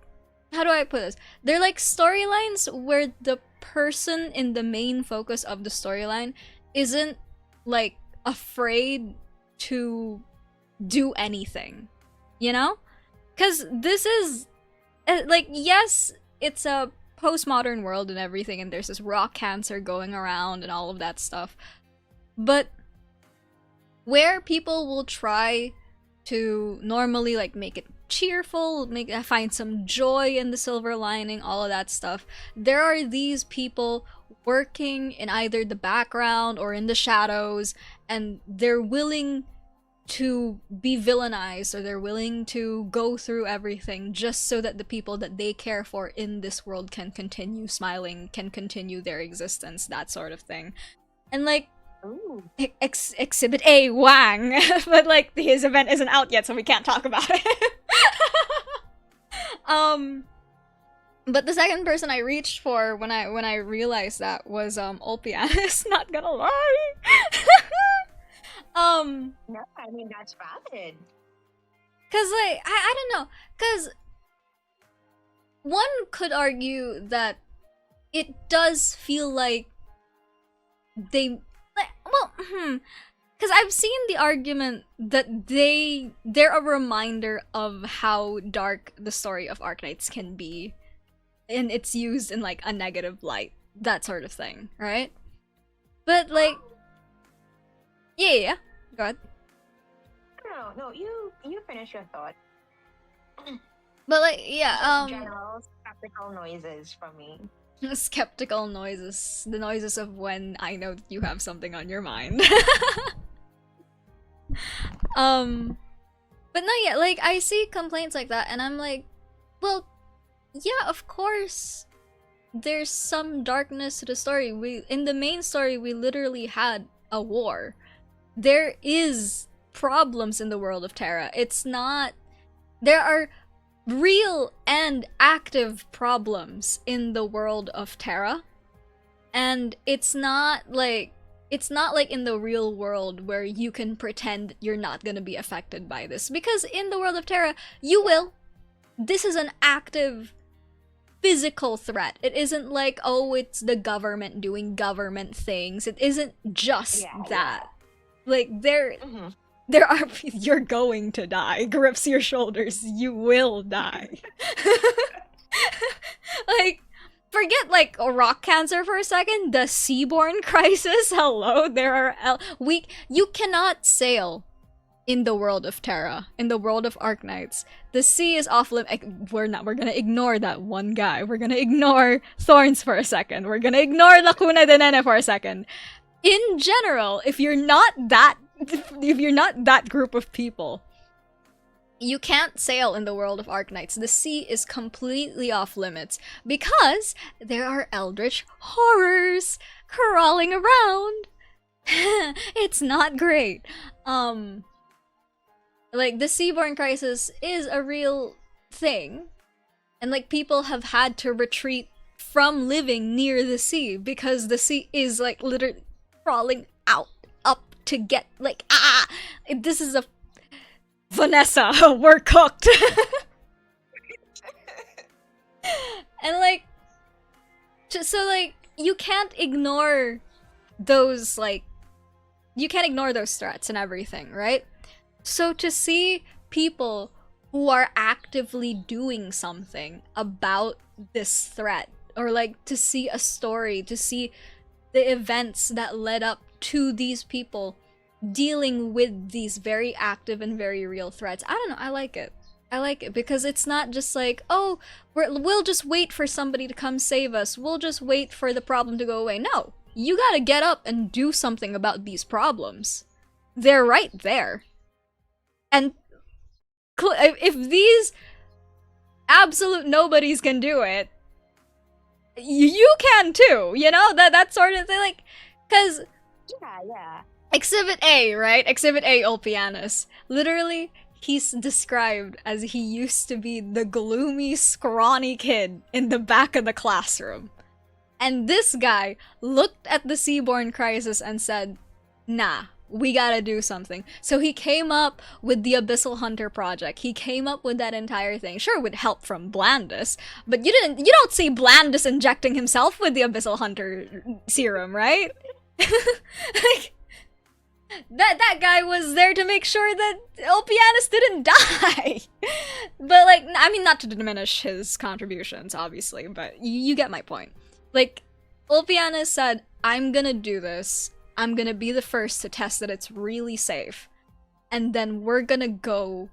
how do I put this? They're like storylines where the person in the main focus of the storyline isn't like afraid to do anything, you know? Because this is like, yes, it's a postmodern world and everything, and there's this rock cancer going around and all of that stuff, but where people will try to normally like make it cheerful, find some joy in the silver lining, all of that stuff, there are these people working in either the background or in the shadows, and they're willing to be villainized, or they're willing to go through everything just so that the people that they care for in this world can continue smiling, can continue their existence, that sort of thing. And like, Exhibit A, Wang, but like his event isn't out yet, so we can't talk about it. But the second person I reached for when I realized that was Ulpianus, not gonna lie. No, I mean that's valid. Cause like I don't know, cause one could argue that it does feel like they like because I've seen the argument that they're a reminder of how dark the story of Arknights can be, and it's used in like a negative light, that sort of thing, right? But like, yeah, go ahead. No, you finish your thought. But like, yeah, General skeptical noises from me. skeptical noises, the noises of when I know that you have something on your mind. But no, yeah, like I see complaints like that, and I'm like, well, yeah, of course. There's some darkness to the story. In the main story, we literally had a war. There is problems in the world of Terra. It's not. There are real and active problems in the world of Terra, and it's not like in the real world where you can pretend you're not gonna be affected by this, because in the world of Terra you will. This is an active physical threat. It isn't like, oh, it's the government doing government things. It isn't just that. Like there are you're going to die. Grips your shoulders. You will die. Like, forget like rock cancer for a second. The seaborne crisis. Hello, there are you cannot sail in the world of Terra, in the world of Arknights. The sea is off limit. We're gonna ignore that one guy. We're gonna ignore Thorns for a second. We're gonna ignore Lacuna de Nene for a second. In general, if you're not that group of people, you can't sail in the world of Arknights. The sea is completely off limits because there are eldritch horrors crawling around. It's not great. Like, the seaborne crisis is a real thing. And, like, people have had to retreat from living near the sea because the sea is, like, literally crawling up to get, like, this is a... Vanessa, we're cooked! And, like... So, like, you can't ignore those, like... You can't ignore those threats and everything, right? So to see people who are actively doing something about this threat, or like to see a story, to see the events that led up to these people dealing with these very active and very real threats, I don't know, I like it. I like it because it's not just like, oh, we'll just wait for somebody to come save us, we'll just wait for the problem to go away. No, you gotta get up and do something about these problems. They're right there. And if these absolute nobodies can do it, you can too, you know? That sort of thing, like, because... Yeah. Exhibit A, right? Exhibit A, Ulpianus. Literally, he's described as he used to be the gloomy, scrawny kid in the back of the classroom. And this guy looked at the seaborne crisis and said, nah, we gotta do something. So he came up with the Abyssal Hunter project. He came up with that entire thing. Sure, with help from Blandus, but you don't see Blandus injecting himself with the Abyssal Hunter serum, right? Like, that guy was there to make sure that Ulpianus didn't die. But like, I mean, not to diminish his contributions, obviously, but you get my point. Like, Ulpianus said, I'm gonna do this. I'm gonna be the first to test that it's really safe. And then we're gonna go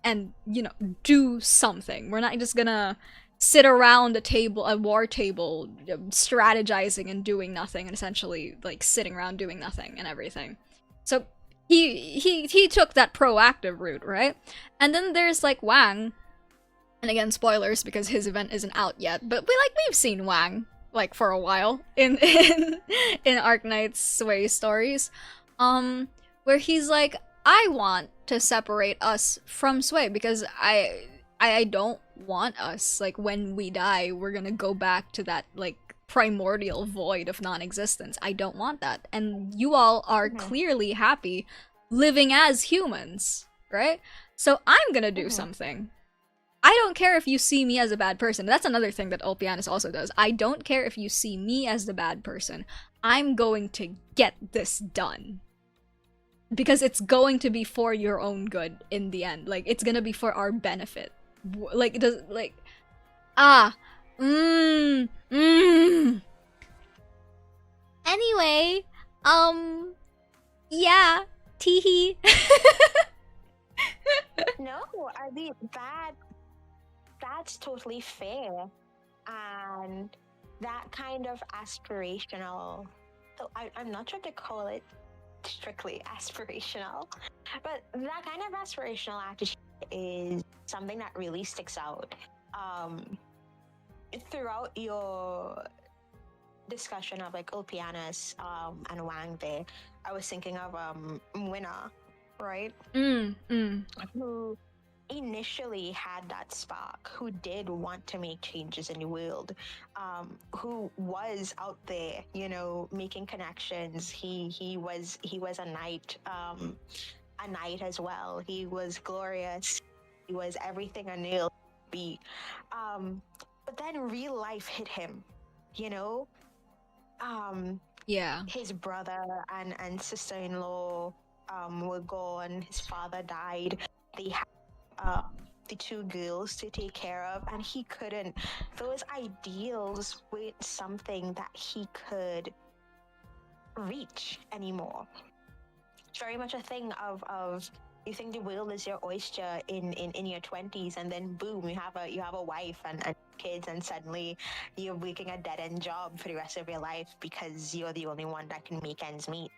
and, you know, do something. We're not just gonna sit around a war table, strategizing and doing nothing, and essentially, like, sitting around doing nothing and everything. So, he took that proactive route, right? And then there's, like, Wang. And again, spoilers, because his event isn't out yet, but we've seen Wang, like, for a while in Arknights Sway stories, where he's like, I want to separate us from Sway because I don't want us, like, when we die, we're gonna go back to that, like, primordial void of non-existence. I don't want that. And you all are clearly happy living as humans, right? So I'm gonna do something. I don't care if you see me as a bad person. That's another thing that Ulpianus also does. I don't care if you see me as the bad person. I'm going to get this done. Because it's going to be for your own good in the end. Like, it's gonna be for our benefit. Like, does, like, mmm, Anyway, yeah, teehee. No, I mean that's totally fair, and that kind of aspirational. So I'm not sure to call it strictly aspirational, but that kind of aspirational attitude is something that really sticks out. Throughout your discussion of like Ulpianus and Wang there, I was thinking of Młynar, right? Who initially had that spark, who did want to make changes in the world, who was out there, you know, making connections. He was a knight as well. He was glorious. He was everything a nail could be. But then real life hit him, you know. Yeah. His brother and sister-in-law were gone. His father died. They had the two girls to take care of, and he couldn't. Those ideals weren't something that he could reach anymore. It's very much a thing of you think the world is your oyster in your 20s, and then boom, you have a wife and kids, and suddenly you're working a dead-end job for the rest of your life because you're the only one that can make ends meet.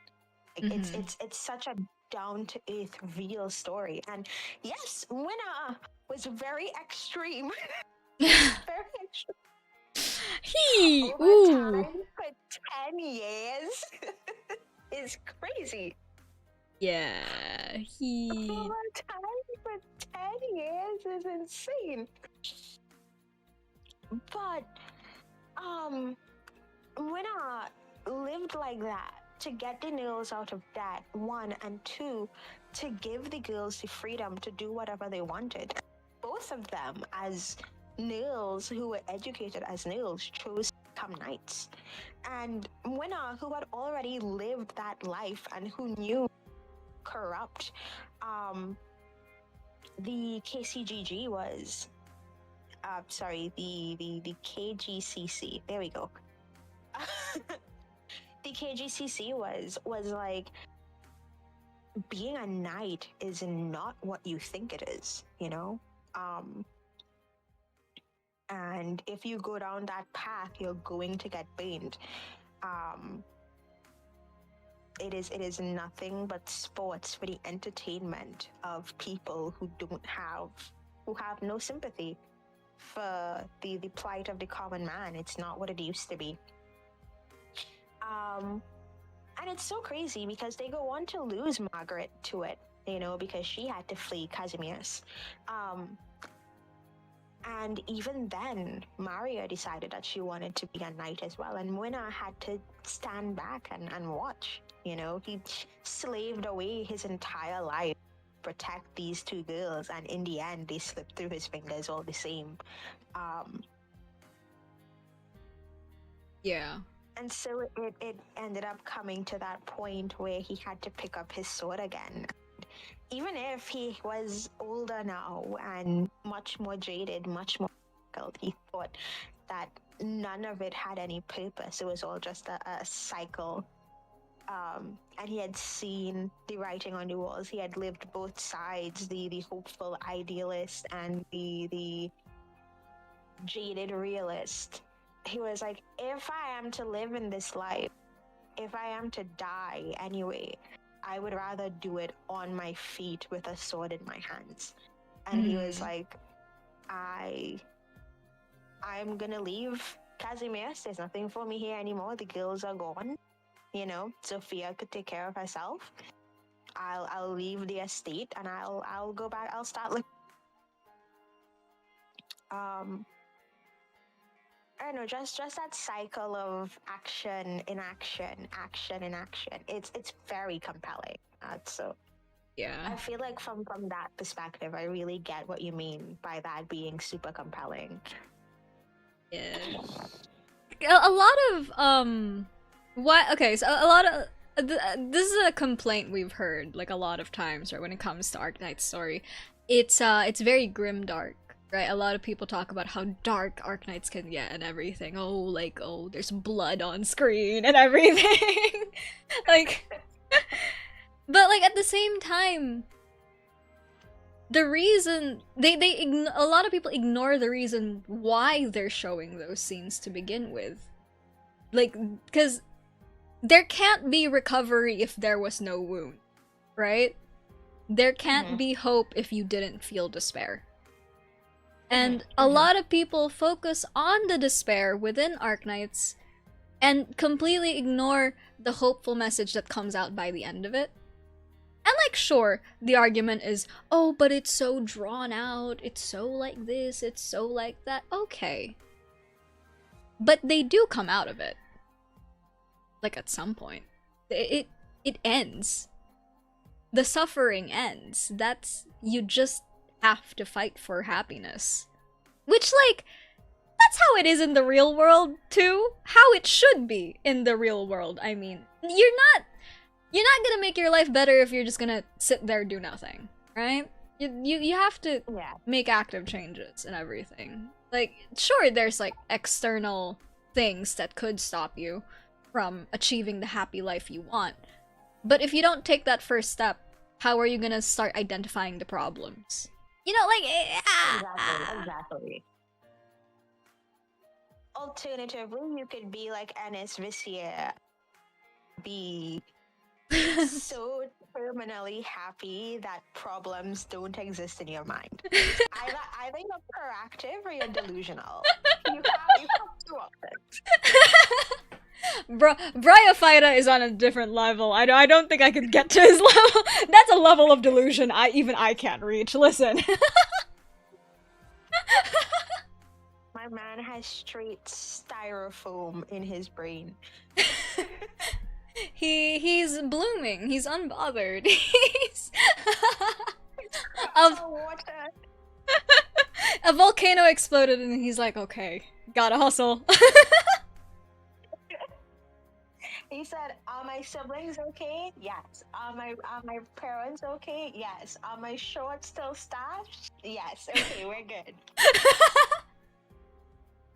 Like, it's such a down-to-earth real story. And yes, Młynar was very extreme. Very extreme. Over Ooh. time for 10 years is crazy. Yeah, Over time for 10 years is insane. But Młynar lived like that to get the Nils out of debt, one, and two, to give the girls the freedom to do whatever they wanted. Both of them, as Nils who were educated as Nils, chose to become knights. And Młynar, who had already lived that life and who knew corrupt the KCGG was, the KGCC, there we go. The KGCC was like, being a knight is not what you think it is, you know? And if you go down that path, you're going to get burned. It is nothing but sports for the entertainment of people who have no sympathy for the plight of the common man. It's not what it used to be. And it's so crazy because they go on to lose Margaret to it, you know, because she had to flee Casimir's. And even then, Maria decided that she wanted to be a knight as well, and Młynar had to stand back and watch. You know, he slaved away his entire life to protect these two girls, and in the end, they slipped through his fingers all the same. Yeah. And so it ended up coming to that point where he had to pick up his sword again. Even if he was older now and much more jaded, much more difficult, he thought that none of it had any purpose. It was all just a cycle. And he had seen the writing on the walls. He had lived both sides, the hopeful idealist and the jaded realist. He was like, if I am to live in this life, if I am to die anyway, I would rather do it on my feet with a sword in my hands. And he was like, I'm gonna leave Casimir. There's nothing for me here anymore. The girls are gone. You know, Sophia could take care of herself. I'll leave the estate and I'll go back. I'll start looking. I don't know, just that cycle of action in action, action in action. It's very compelling. So Yeah. I feel like from that perspective, I really get what you mean by that being super compelling. Yeah. A lot of what? Okay, so a lot of this is a complaint we've heard like a lot of times, right? When it comes to Arknight's story, it's very grim dark, right? A lot of people talk about how dark Arknights can get and everything. Oh, like there's blood on screen and everything, like. But like at the same time, the reason a lot of people ignore the reason why they're showing those scenes to begin with, like because there can't be recovery if there was no wound, right? There can't be hope if you didn't feel despair. And a lot of people focus on the despair within Arknights and completely ignore the hopeful message that comes out by the end of it. And like, sure, the argument is, oh, but it's so drawn out, it's so like this, it's so like that. Okay. But they do come out of it. Like, at some point. It ends. The suffering ends. You just have to fight for happiness. Which, like, that's how it is in the real world, too. How it should be in the real world, I mean. You're not gonna make your life better if you're just gonna sit there and do nothing, right? You have to make active changes and everything. Like, sure, there's like external things that could stop you from achieving the happy life you want. But if you don't take that first step, how are you gonna start identifying the problems? You know, like... Exactly. Alternatively, you could be like Anis Vizier. Be so terminally happy that problems don't exist in your mind. Either you're proactive or you're delusional. You have two options. Bryophyta is on a different level. I don't think I could get to his level. That's a level of delusion I can't reach. Listen. My man has straight styrofoam in his brain. He's blooming. He's unbothered. A volcano exploded and he's like, okay, gotta hustle. He said, "Are my siblings okay? Yes. Are my parents okay? Yes. Are my shorts still stashed? Yes. Okay, we're good."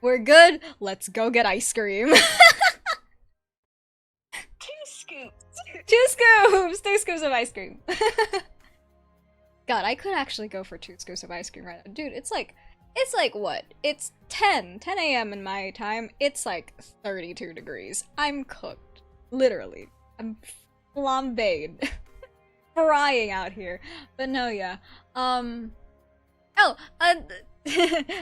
We're good. Let's go get ice cream. 2 scoops. 2 scoops. 2 scoops of ice cream. God, I could actually go for 2 scoops of ice cream right now. Dude, it's like what? It's 10 a.m. in my time. It's like 32 degrees. I'm cooked. Literally. I'm flambéed. Frying out here. But no, yeah.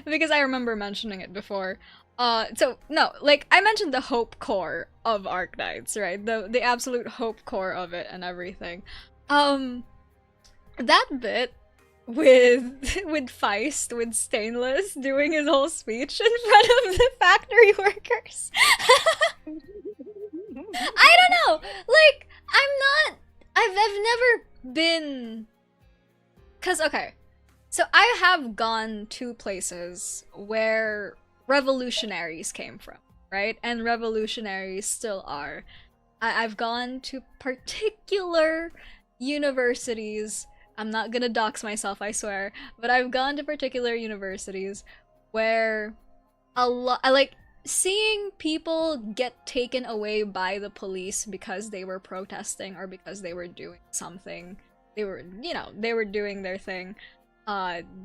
Because I remember mentioning it before. So, no, like, I mentioned the hope core of Arknights, right? The absolute hope core of it and everything. That bit with Feist, with Stainless, doing his whole speech in front of the factory workers. I don't know! Like, I've never been... 'Cause, okay, so I have gone to places where revolutionaries came from, right? And revolutionaries still are. I've gone to particular universities. I'm not gonna dox myself, I swear, but I've gone to particular universities where like seeing people get taken away by the police because they were protesting or because they were doing something. They were doing their thing.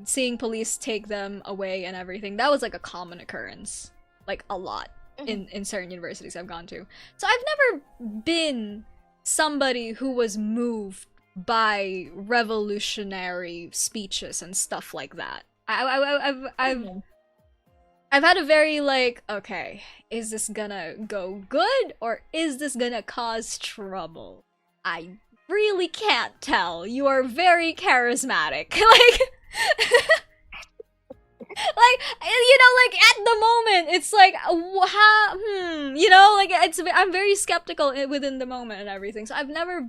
Seeing police take them away and everything, that was like a common occurrence, like a lot in certain universities I've gone to. So I've never been somebody who was moved by revolutionary speeches and stuff like that. I've had a very like, okay, is this gonna go good or is this gonna cause trouble? I really can't tell. You are very charismatic. Like, like, you know, like, at the moment, it's like, you know, like, I'm very skeptical within the moment and everything, so I've never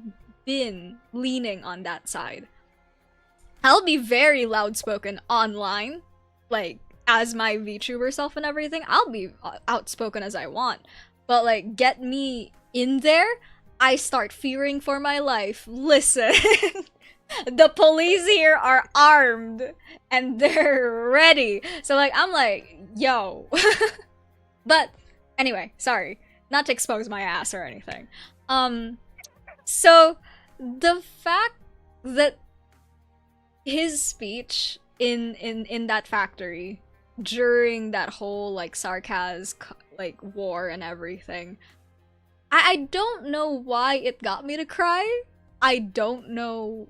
been leaning on that side. I'll be very loudspoken online, like, as my VTuber self and everything. I'll be outspoken as I want. But, like, get me in there, I start fearing for my life. Listen, the police here are armed and they're ready. So, like, I'm like, yo. But, anyway, sorry. Not to expose my ass or anything. So, the fact that his speech in that factory during that whole like sarcasm like war and everything, I don't know why it got me to cry. I don't know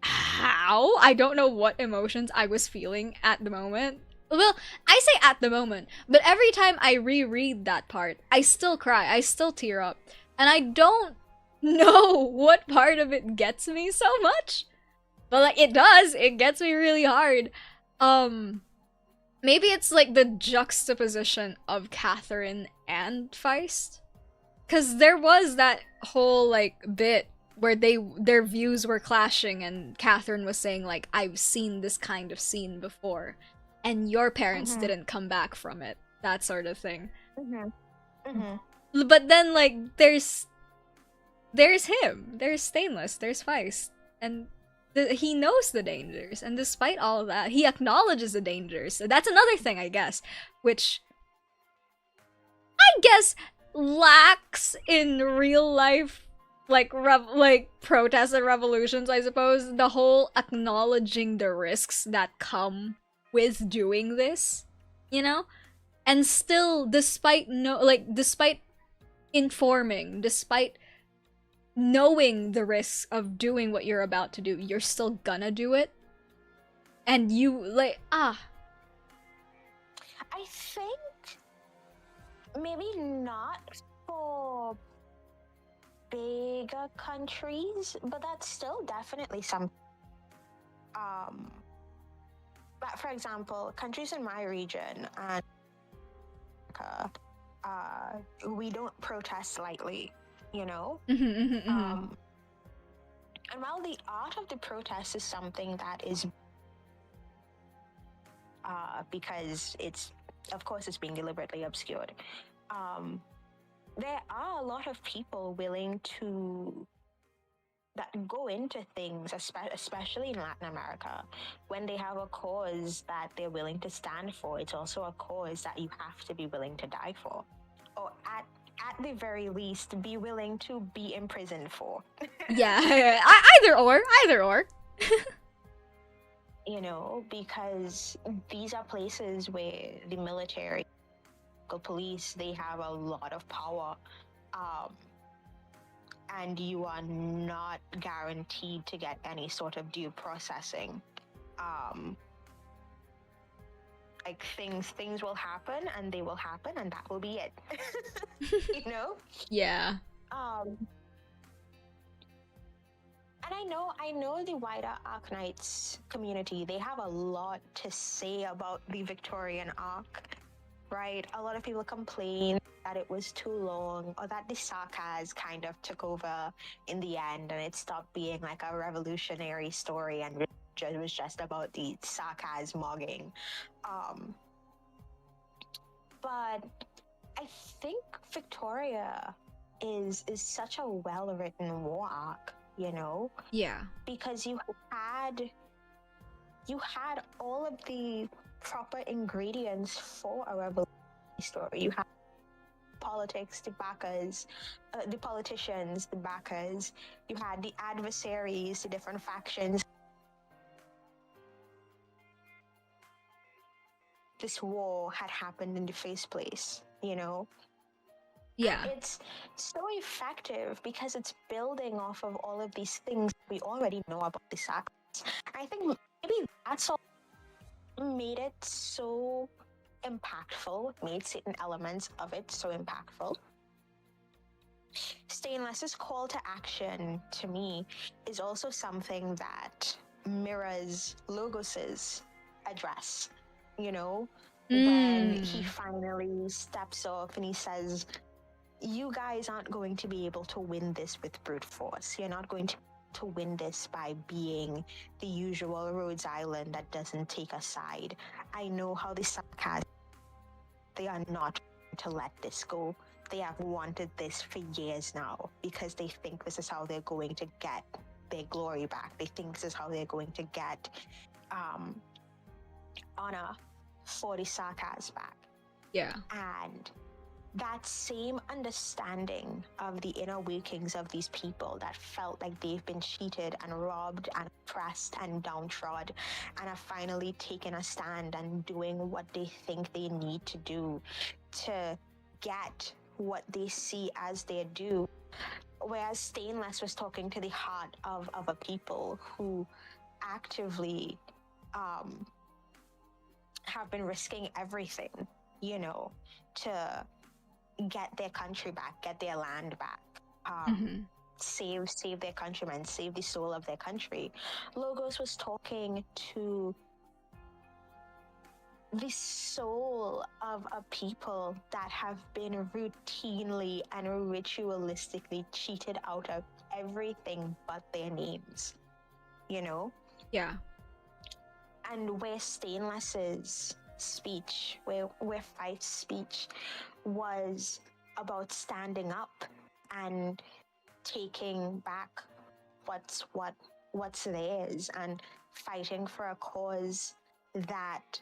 how. I don't know what emotions I was feeling at the moment. Well, I say at the moment, but every time I reread that part, I still cry. I still tear up. And I don't know what part of it gets me so much. But like it does, it gets me really hard. Maybe it's like the juxtaposition of Catherine and Feist. Cause there was that whole like bit where their views were clashing and Catherine was saying like, I've seen this kind of scene before and your parents didn't come back from it. That sort of thing. But then like there's him, there's Stainless, there's Feist, and he knows the dangers, and despite all of that, he acknowledges the dangers. So that's another thing, I guess, which I guess lacks in real life, like protests and revolutions. I suppose the whole acknowledging the risks that come with doing this, you know, and still, despite informing, despite knowing the risks of doing what you're about to do, you're still gonna do it. And you, like, I think maybe not for bigger countries, but that's still definitely some. But for example, countries in my region and we don't protest lightly. You know? And while the art of the protest is something that is because it's, of course, it's being deliberately obscured, there are a lot of people willing to that go into things, especially in Latin America, when they have a cause that they're willing to stand for. It's also a cause that you have to be willing to die for, or at the very least, be willing to be imprisoned for. Yeah, either or. You know, because these are places where the military, the police, they have a lot of power, and you are not guaranteed to get any sort of due processing. Like things will happen and they will happen and that will be it. You know? Yeah. And I know the wider Arknights community, they have a lot to say about the Victorian arc, right? A lot of people complain that it was too long, or that the sarcasm kind of took over in the end and it stopped being like a revolutionary story and it was just about the sarcasm mogging. But I think Victoria is such a well-written war arc, you know? Yeah. Because you had all of the proper ingredients for a revolutionary story. You had politics, the backers, the politicians, the backers. You had the adversaries, the different factions. This war had happened in the first place, you know? Yeah. And it's so effective because it's building off of all of these things we already know about the Saxons. I think maybe that's all made it so impactful, made certain elements of it so impactful. Stainless's call to action, to me, is also something that mirrors Logos's address, you know? When he finally steps off and he says, you guys aren't going to be able to win this with brute force. You're not going to win this by being the usual Rhodes Island that doesn't take a side. I know how the Sarkaz, they are not to let this go. They have wanted this for years now because they think this is how they're going to get their glory back. They think this is how they're going to get honor for the Sarkaz back. Yeah. And that same understanding of the inner workings of these people that felt like they've been cheated and robbed and oppressed and downtrodden and have finally taken a stand and doing what they think they need to do to get what they see as their due. Whereas Stainless was talking to the heart of a people who actively have been risking everything, you know, to get their country back, get their land back, save their countrymen, save the soul of their country. Logos was talking to the soul of a people that have been routinely and ritualistically cheated out of everything but their names, you know? Yeah. And where Stainless's speech, where Fight's speech was about standing up and taking back what's theirs and fighting for a cause that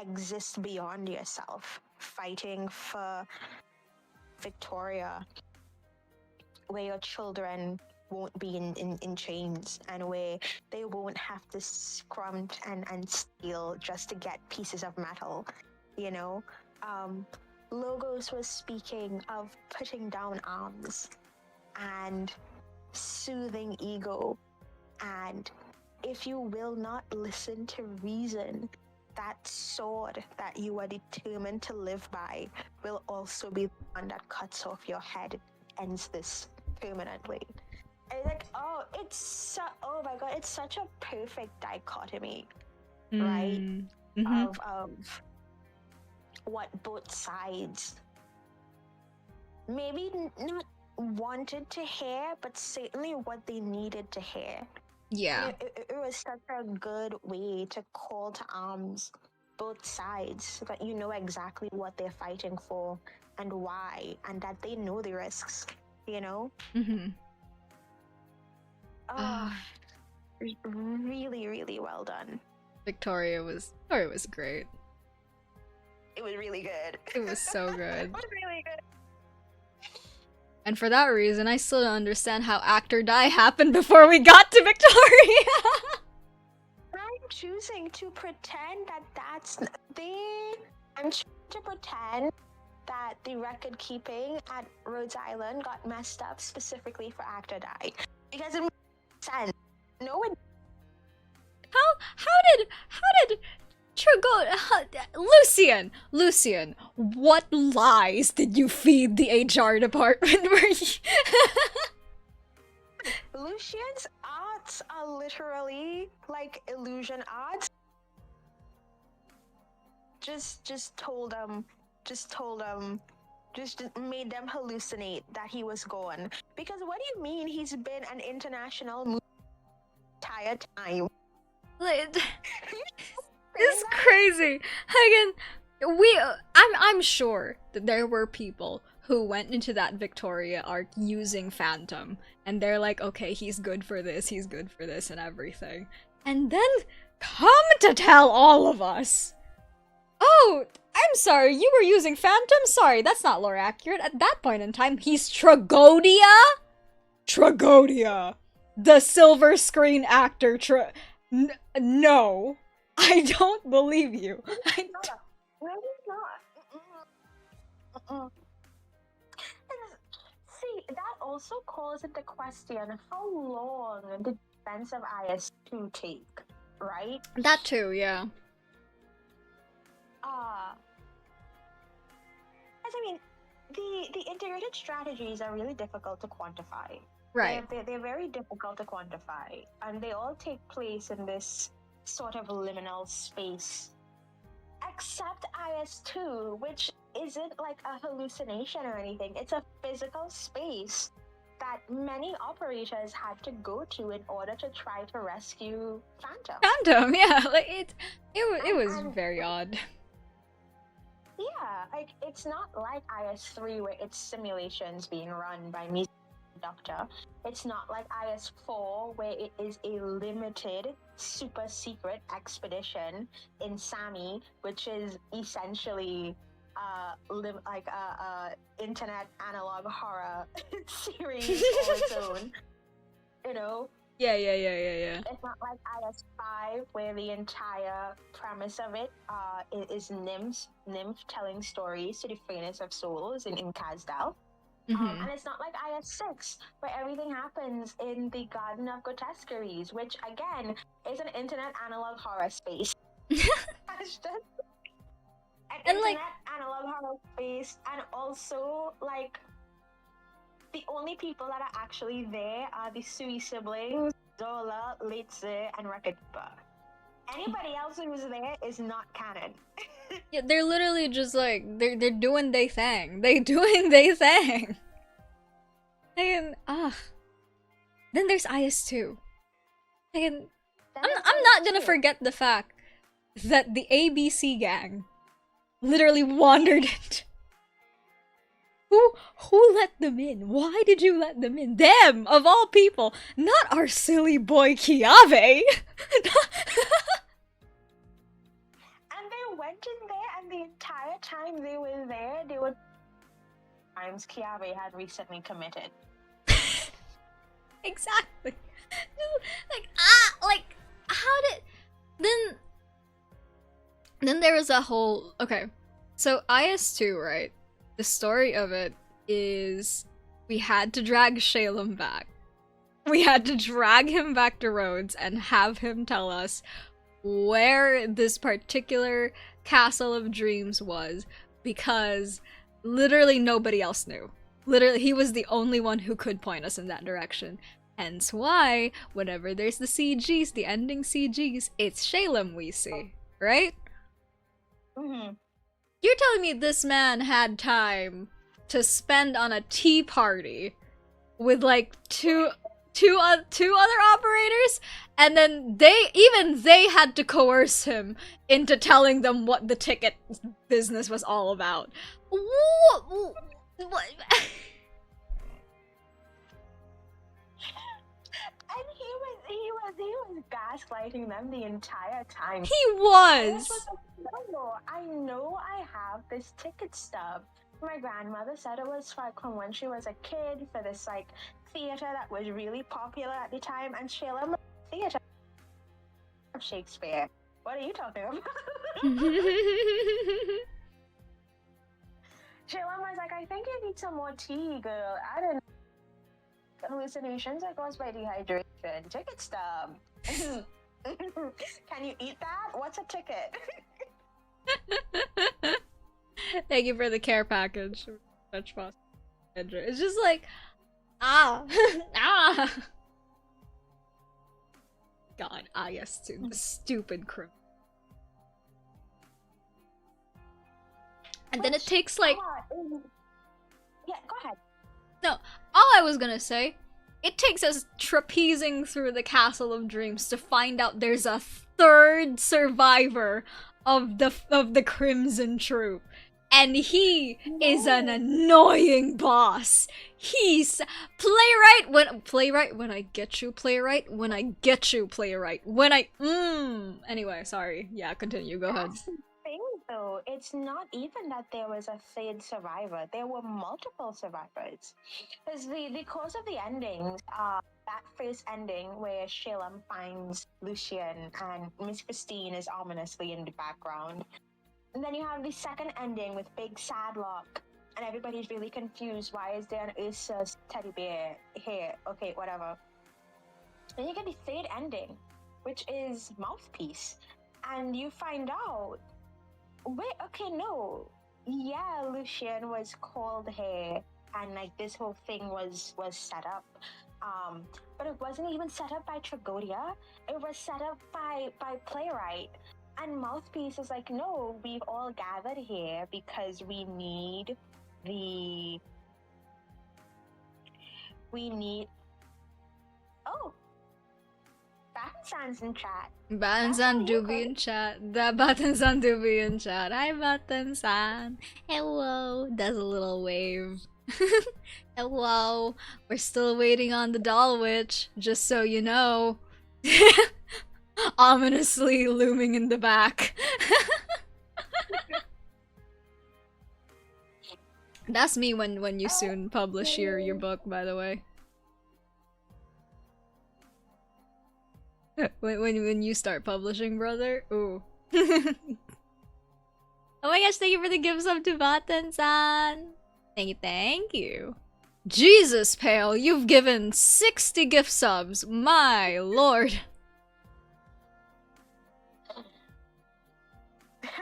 exists beyond yourself, fighting for Victoria, where your children won't be in chains and where they won't have to scrum and steal just to get pieces of metal, you know? Logos was speaking of putting down arms and soothing ego, and if you will not listen to reason, that sword that you are determined to live by will also be the one that cuts off your head, ends this permanently. And it's like, oh my god, it's such a perfect dichotomy, right? Of what both sides maybe not wanted to hear, but certainly what they needed to hear. Yeah. It was such a good way to call to arms both sides so that you know exactly what they're fighting for and why, and that they know the risks, you know? Really, really well done. Victoria was great. It was really good. It was so good. It was really good. And for that reason, I still don't understand how Actor Die happened before we got to Victoria. I'm choosing to pretend that I'm choosing to pretend that the record keeping at Rhodes Island got messed up specifically for Actor Die. Because it makes sense. No one. How did Lucian, what lies did you feed the HR department? Lucian's arts are literally like illusion arts. Just made them hallucinate that he was gone. Because what do you mean he's been an international movie entire time? It's crazy. I'm sure that there were people who went into that Victoria arc using Phantom, and they're like, okay, he's good for this, and everything. And then come to tell all of us, oh, I'm sorry, you were using Phantom? Sorry, that's not lore accurate. At that point in time, he's Tragodia? Tragodia! The silver screen actor no. I don't believe you. Really not. See, that also calls into question how long did Defense of IS-2 take, right? That too, yeah. As I mean, the integrated strategies are really difficult to quantify. Right. They're very difficult to quantify, and they all take place in this sort of liminal space. Except IS2, which isn't like a hallucination or anything. It's a physical space that many operators had to go to in order to try to rescue Phantom. Phantom, yeah, like it was very odd. Yeah, like it's not like IS3 where it's simulations being run by me doctor. It's not like IS4 where it is a limited super secret expedition in Sami, which is essentially like a internet analog horror series on its own. You know? Yeah. It's not like IS5 where the entire premise of it is nymph telling stories to the freeness of souls in Kazdal. And it's not like IS6 where everything happens in the Garden of Grotesqueries, which again is an internet analog horror space. It's just an internet analog horror space, and also like the only people that are actually there are the Sui siblings, Zola, Leitze, and Rakadba. Anybody else who's there is not canon. Yeah, they're literally just like they're doing they thing. They doing they thing. And then there's IS2. And I'm not gonna forget the fact that the ABC gang literally wandered it. Who let them in? Why did you let them in? Them, of all people, not our silly boy Chiave. And they went in there, and the entire time they were there, they were crimes Chiave had recently committed. Exactly. Like how did then there was a whole so IS2, right? The story of it is we had to drag Shalem back. We had to drag him back to Rhodes and have him tell us where this particular Castle of Dreams was, because literally nobody else knew. Literally, he was the only one who could point us in that direction. Hence why, whenever there's the CGs, the ending CGs, it's Shalem we see, right? You're telling me this man had time to spend on a tea party with like two other operators, and then they had to coerce him into telling them what the ticket business was all about. What? And he was gaslighting them the entire time. He was. I know I have this ticket stub. My grandmother said it was from when she was a kid for this like theater that was really popular at the time, and Shalem theater of Shakespeare. What are you talking about? Shalem was like, I think you need some more tea, girl. I don't know. Hallucinations are caused by dehydration. Ticket stub. Can you eat that? What's a ticket? Thank you for the care package. Such fast. It's just like, God, IS2, the stupid crew. And then it takes like... Yeah, go ahead. No, all I was gonna say, it takes us trapezing through the Castle of Dreams to find out there's a third survivor of the Crimson Troop. And he is an annoying boss. He's playwright when I get you, playwright when I get you, playwright when I Anyway, sorry. Yeah, continue. Go ahead. That's the thing, though. It's not even that there was a third survivor. There were multiple survivors. Because the course of the endings, that first ending where Shalem finds Lucian and Miss Christine is ominously in the background. And then you have the second ending with Big Sadlock, and everybody's really confused. Why is there an Ursus teddy bear here? Okay, whatever. Then you get the third ending, which is Mouthpiece, and you find out, wait, okay, no. Yeah, Lucian was called here, and like this whole thing was set up. But it wasn't even set up by Tragodia. It was set up by Playwright. And Mouthpiece is like, no, we've all gathered here because we need the... Oh! Batensan's in chat. Batensan do be in chat. Batensan do be in chat. Hi Batensan. Hello. Does a little wave. Hello. We're still waiting on the doll witch, just so you know. Ominously looming in the back. That's me when you soon publish your book, by the way. When you start publishing, brother. Ooh. Oh my gosh, thank you for the gift sub to Batensan. Thank you. Jesus, Pale, you've given 60 gift subs. My lord.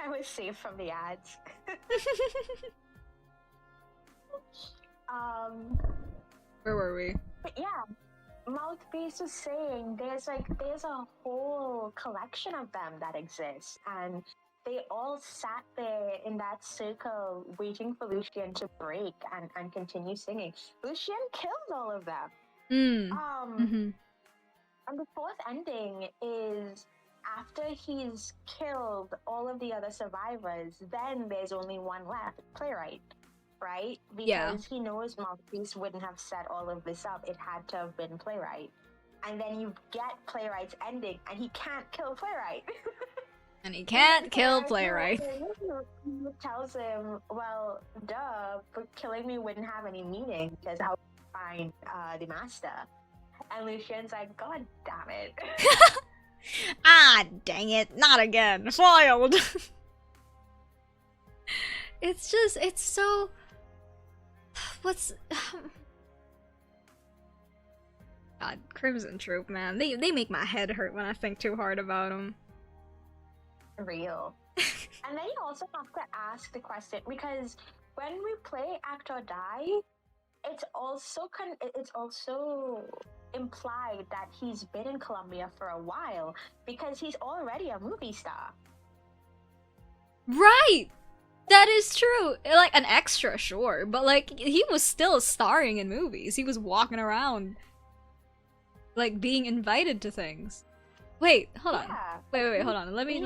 I was saved from the ads. Where were we? But yeah, Mouthpiece was saying there's a whole collection of them that exists, and they all sat there in that circle waiting for Lucian to break and continue singing. Lucian killed all of them. And the fourth ending is after he's killed all of the other survivors, then there's only one left, Playwright, right? Because he knows Mouthpiece wouldn't have set all of this up. It had to have been Playwright. And then you get Playwright's ending, and he can't kill Playwright. And he can't kill Playwright. He tells him, well, duh, but killing me wouldn't have any meaning, because how would I find the master? And Lucian's like, God damn it. Ah, dang it, not again. Foiled. It's just, it's so... What's... God, Crimson Troop, man. They make my head hurt when I think too hard about them. Real. And then you also have to ask the question, because when we play Act or Die, it's also implied that he's been in Colombia for a while, because he's already a movie star. Right! That is true. Like, an extra, sure, but like, he was still starring in movies. He was walking around, like, being invited to things. Wait, hold on. Wait, hold on. Let me...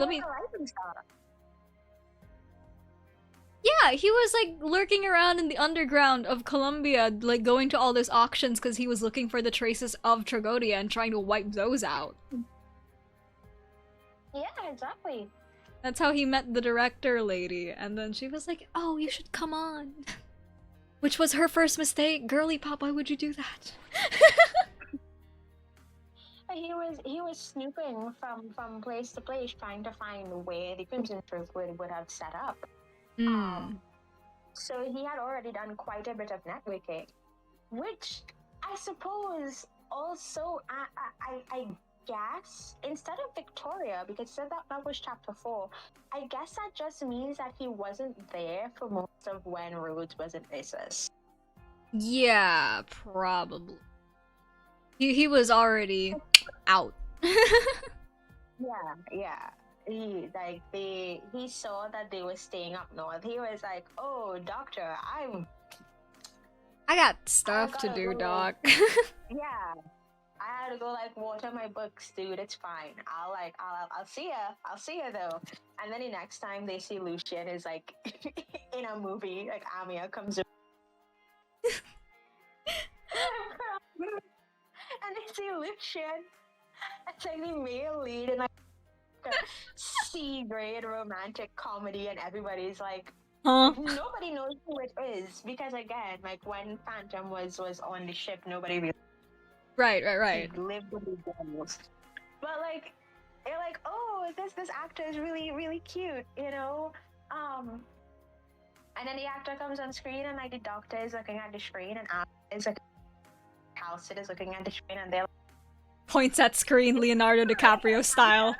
Yeah, he was like lurking around in the underground of Colombia, like going to all those auctions because he was looking for the traces of Tragodia and trying to wipe those out. Yeah, exactly. That's how he met the director lady, and then she was like, oh, you should come on. Which was her first mistake. Girly pop, why would you do that? He was snooping from place to place, trying to find where the Crimson Troop would have set up. So he had already done quite a bit of networking, which I suppose also, I guess, instead of Victoria, because that was chapter 4, I guess that just means that he wasn't there for most of when Rhodes was in Isis. Yeah, probably. He was already out. Yeah. He saw that they were staying up north. He was like, "Oh, doctor, I got stuff to do, doc." Yeah, I had to go like water my books, dude. It's fine. I'll see ya. I'll see ya though. And then the next time they see Lucian is like in a movie, like Amia comes. And they see Lucian. It's like the male lead in like a C-grade romantic comedy, and everybody's like, huh? Nobody knows who it is, because again, like when Phantom was on the ship, nobody really right lived with the devils. But like, they're like, oh, this actor is really, really cute, you know? And then the actor comes on screen, and like the doctor is looking at the screen, and is like, Halcyon is looking at the screen, and they're like, points at screen, Leonardo DiCaprio style.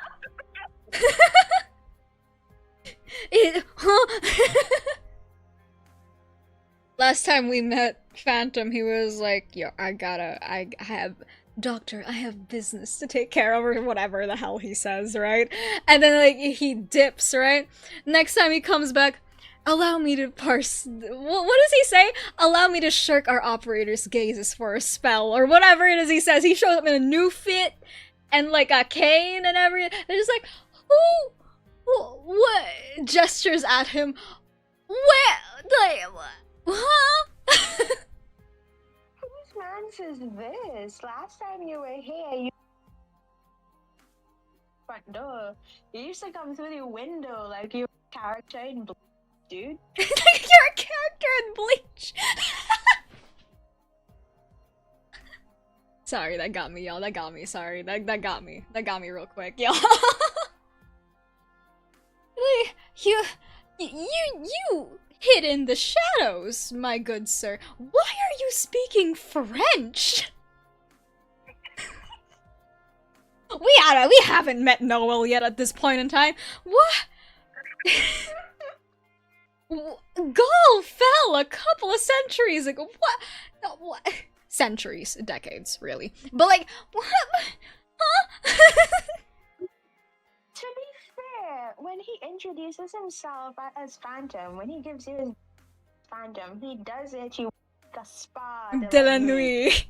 Last time we met Phantom, he was like, yo, I have Doctor, I have business to take care of, or whatever the hell he says, right? And then, like, he dips, right? Next time he comes back, allow me to parse... What does he say? Allow me to shirk our operator's gazes for a spell, or whatever it is he says. He shows up in a new fit, and, like, a cane and everything. They're just like, who... What? Gestures at him. Where? Like, huh? Whose man's is this? Last time you were here, you front door. You used to come through the window like you were a character in Bleach, dude. Like you're a character in Bleach. Sorry, that got me, y'all. That got me. Sorry, that got me. That got me real quick, y'all. You hid in the shadows, my good sir. Why are you speaking French? We haven't met Noel yet at this point in time. What? Gaul fell a couple of centuries ago. What? What? Centuries, decades, really. But like, what? Huh? To be fair, when he introduces himself as Phantom, when he gives you his Phantom, he does it you Gaspar de la Nuit.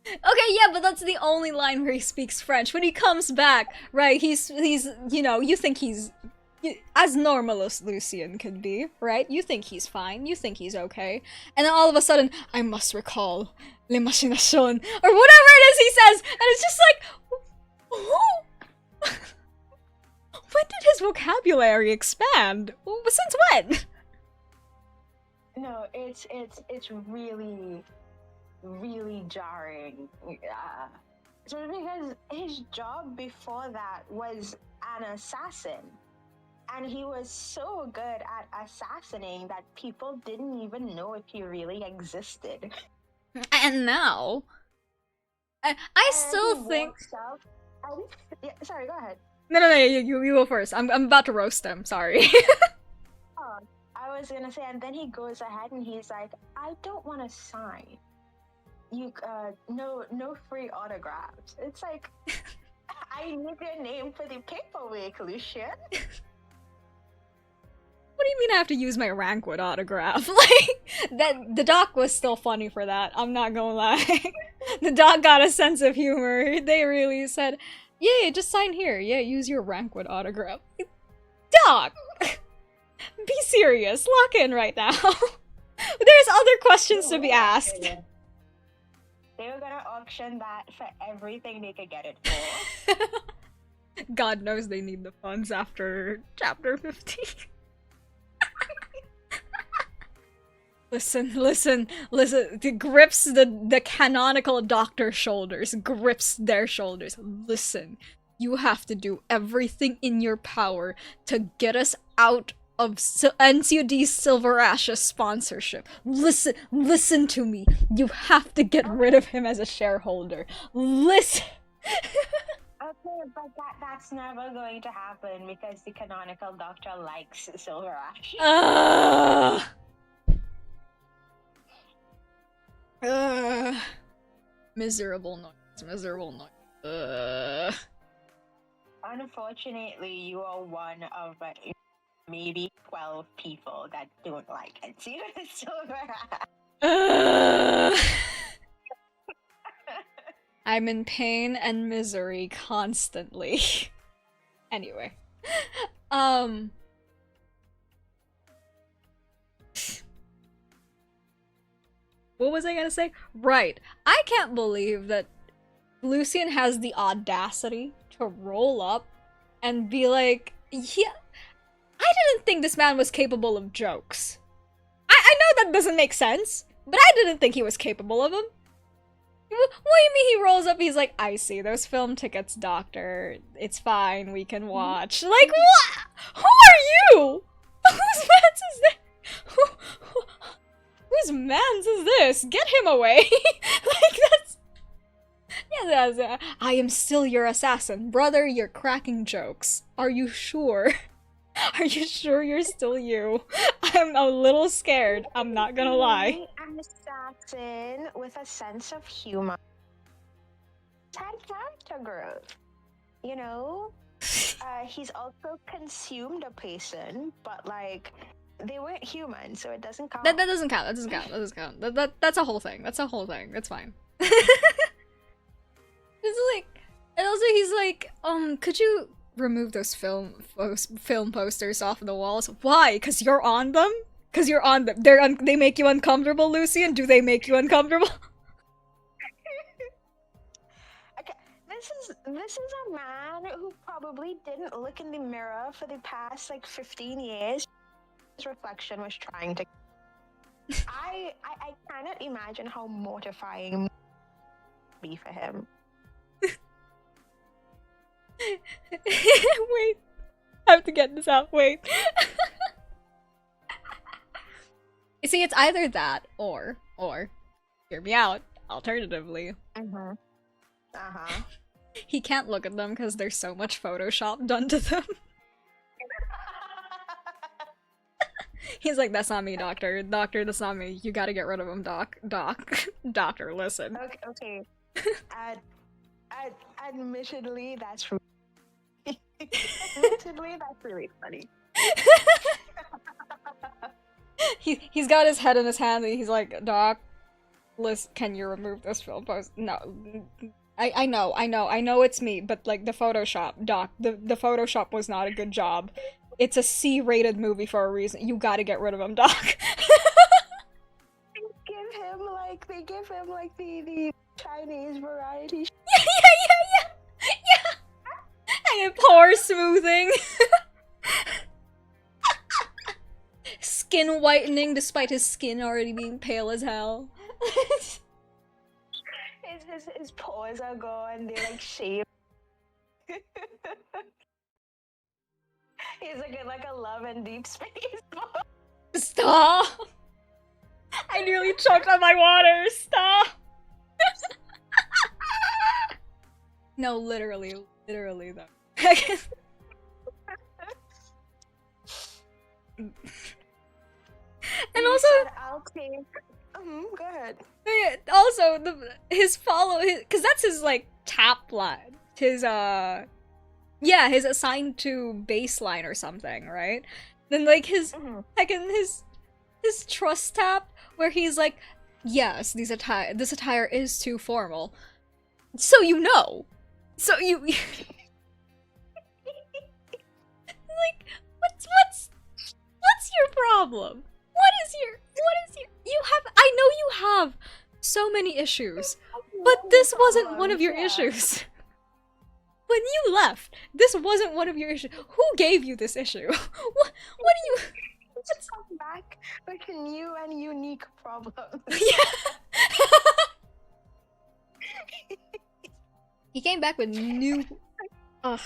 Okay, yeah, but that's the only line where he speaks French. When he comes back, right, he's you know, you think he's as normal as Lucien could be, right? You think he's fine, you think he's okay. And then all of a sudden, I must recall l'imagination, or whatever it is he says, and it's just like, who? When did his vocabulary expand? Since when? No, it's really, really jarring. So because his job before that was an assassin, and he was so good at assassinating that people didn't even know if he really existed. And now, I still think. Yeah, sorry, go ahead. No, you go first. I'm about to roast him. Sorry. Oh, I was gonna say, and then he goes ahead and he's like, I don't want to sign. You, no free autographs. It's like, I need your name for the paperwork, Lucien. What do you mean I have to use my Rankwood autograph? Like, the doc was still funny for that. I'm not gonna lie. The doc got a sense of humor. They really said, yeah, just sign here. Yeah, use your Rankwood autograph. Doc! Be serious. Lock in right now. There's other questions to be asked. They were gonna auction that for everything they could get it for. God knows they need the funds after chapter 15. Listen. It grips the canonical doctor's shoulders. Grips their shoulders. Listen, you have to do everything in your power to get us out of NCOD's Silver Ashes sponsorship. Listen to me. You have to get rid of him as a shareholder. Listen. Okay, but that's never going to happen because the canonical doctor likes Silver Ashes. Miserable noise. Unfortunately, you are one of maybe 12 people that don't like it. See, Silver Ash. I'm in pain and misery constantly. Anyway. What was I gonna say? Right. I can't believe that Lucien has the audacity to roll up and be like, yeah, I didn't think this man was capable of jokes. I know that doesn't make sense, but I didn't think he was capable of them. What do you mean he rolls up, he's like, I see those film tickets, doctor. It's fine, we can watch. Like, what? Who are you? Whose mans is this? Whose mans is this? Get him away. Like, that's... Yeah, I am still your assassin. Brother, you're cracking jokes. Are you sure? Are you sure you're still you? I'm a little scared, I'm not gonna lie. An assassin with a sense of humor. Had character growth. You know? He's also consumed a person, but like they weren't human, so it doesn't count. That doesn't count. That doesn't count. That doesn't count. That's a whole thing. That's a whole thing. It's fine. It's like, and also he's like, could you remove those film posters off the walls? Why? Cause you're on them. Cause you're on them. They make you uncomfortable, Lucian. Do they make you uncomfortable? Okay, this is a man who probably didn't look in the mirror for the past like 15 years. His reflection was trying to. I cannot imagine how mortifying it would be for him. Wait, I have to get this out. Wait. You see, it's either that or hear me out. Alternatively, he can't look at them because there's so much Photoshop done to them. He's like, that's not me, doctor. Doctor, that's not me. You gotta get rid of him, doc. Doctor, listen. Okay. Admittedly, that's really funny. He's got his head in his hand and he's like, Doc, listen, can you remove this film post? No. I know it's me, but like the Photoshop, Doc, the Photoshop was not a good job. It's a C-rated movie for a reason. You gotta get rid of him, Doc. They give him like the Chinese variety. Yeah. And pore smoothing. Skin whitening despite his skin already being pale as hell. his pores are gone, they like shave. He's like a Love and Deep Space. Stop! I nearly choked on my water. Stop! No, literally though. And also, I'll take. Go ahead. Also, because that's his like tap line. His his assigned to baseline or something, right? Then like his his trust tap where he's like, yes, this attire is too formal. So you know. So you like what's your problem? I know you have so many issues, but this wasn't one of your issues. When you left, this wasn't one of your issues. Who gave you this issue? What do you... Let's come back with a new and unique problem. Yeah. He came back with new... Ugh.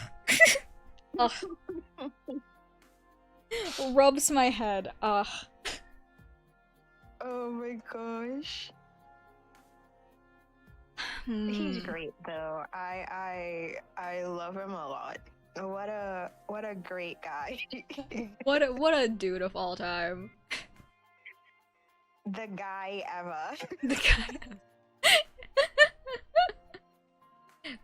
Rubs my head. Ugh. Oh my gosh. He's great though. I love him a lot. What a great guy. What a dude of all time. The guy ever. The guy.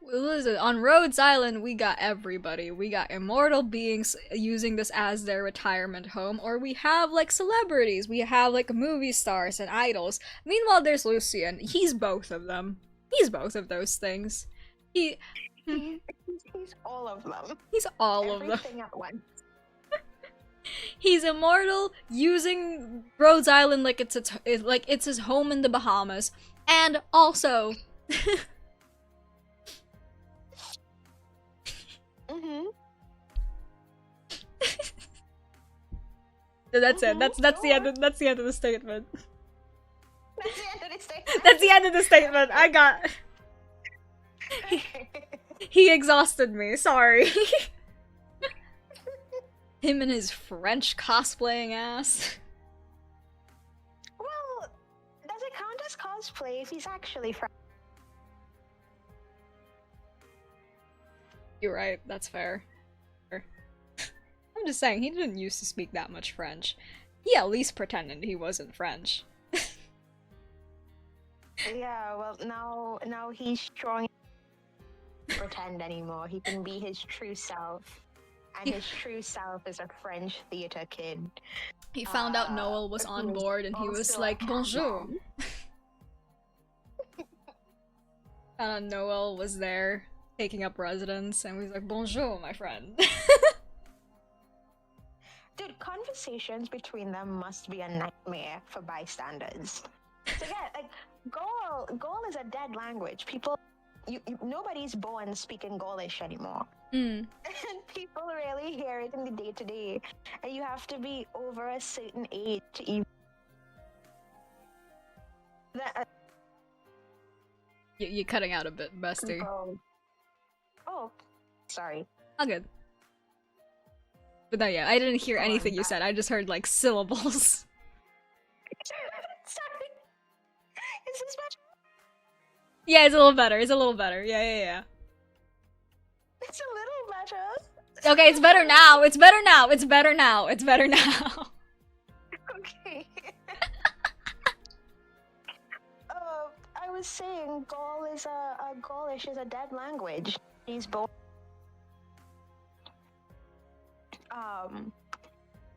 Listen, on Rhodes Island, we got everybody. We got immortal beings using this as their retirement home, or we have, like, celebrities. We have, like, movie stars and idols. Meanwhile, there's Lucian. He's both of them. He's both of those things. He's all of them. He's all of them. Everything at once. He's immortal, using Rhodes Island like it's his home in the Bahamas, and also... That's it. That's the end. That's the end of the statement. That's the end of the statement. That's the end of the statement. I got. He exhausted me. Sorry. Him and his French cosplaying ass. Well, does it count as cosplay if he's actually French? You're right. That's fair. I'm just saying, he didn't used to speak that much French. He at least pretended he wasn't French. Yeah, well, now he's strong. Pretend anymore. He can be his true self, and his true self is a French theater kid. He found out Noel was on board, and he was like, "Bonjour." Found out Noel was there, taking up residence, and he was like, "Bonjour, my friend." Dude, conversations between them must be a nightmare for bystanders. So yeah, like Gaul is a dead language. People, nobody's born speaking Gaulish anymore. Mm. And people rarely hear it in the day-to-day. And you have to be over a certain age to even... You're cutting out a bit, bestie. Oh, sorry. All good. But no, yeah, I didn't hear anything you said. I just heard, like, syllables. Sorry. Is this better? Yeah, it's a little better. It's a little better. Yeah. It's a little better. Okay, it's better now. It's better now. It's better now. It's better now. Okay. I was saying Gaulish is a dead language. He's both.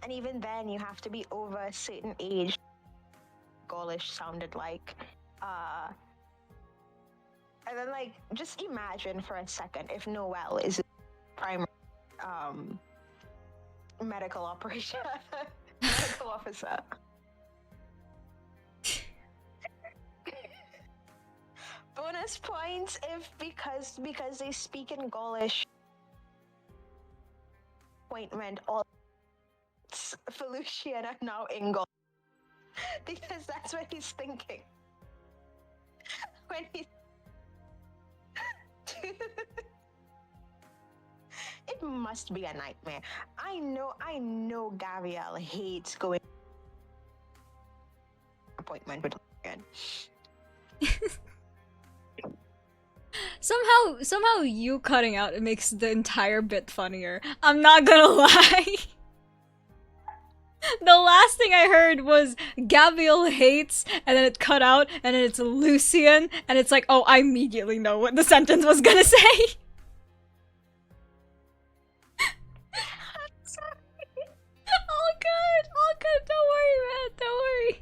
And even then, you have to be over a certain age. Gaulish sounded like, and then like, just imagine for a second if Noel is a primary, medical operator, medical officer. Bonus points if because they speak in Gaulish. Appointment all Felucian are now in Gaul. Because that's what he's thinking. When he it must be a nightmare. I know Gabrielle hates going appointment with Somehow you cutting out, it makes the entire bit funnier. I'm not gonna lie. The last thing I heard was Gabrielle hates, and then it cut out, and then it's Lucian, and it's like, oh, I immediately know what the sentence was gonna say. All good, don't worry, man, don't worry.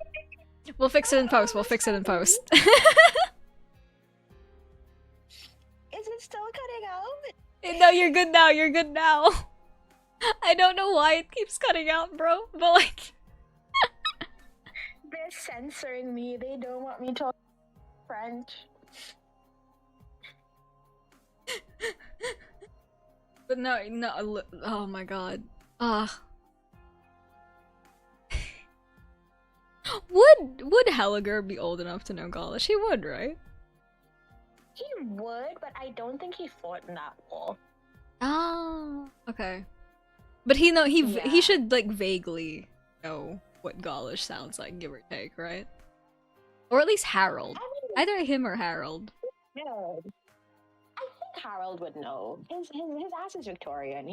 We'll fix it in post, Is it still cutting out? No, you're good now. I don't know why it keeps cutting out, bro, but like... They're censoring me, they don't want me talking French. But no, oh my god. Would Helliger be old enough to know Gaulish? He would, right? He would, but I don't think he fought in that war. Oh, okay. But he should like vaguely know what Gaulish sounds like, give or take, right? Or at least Harold. Either him or Harold. No. I think Harold would know. His ass is Victorian.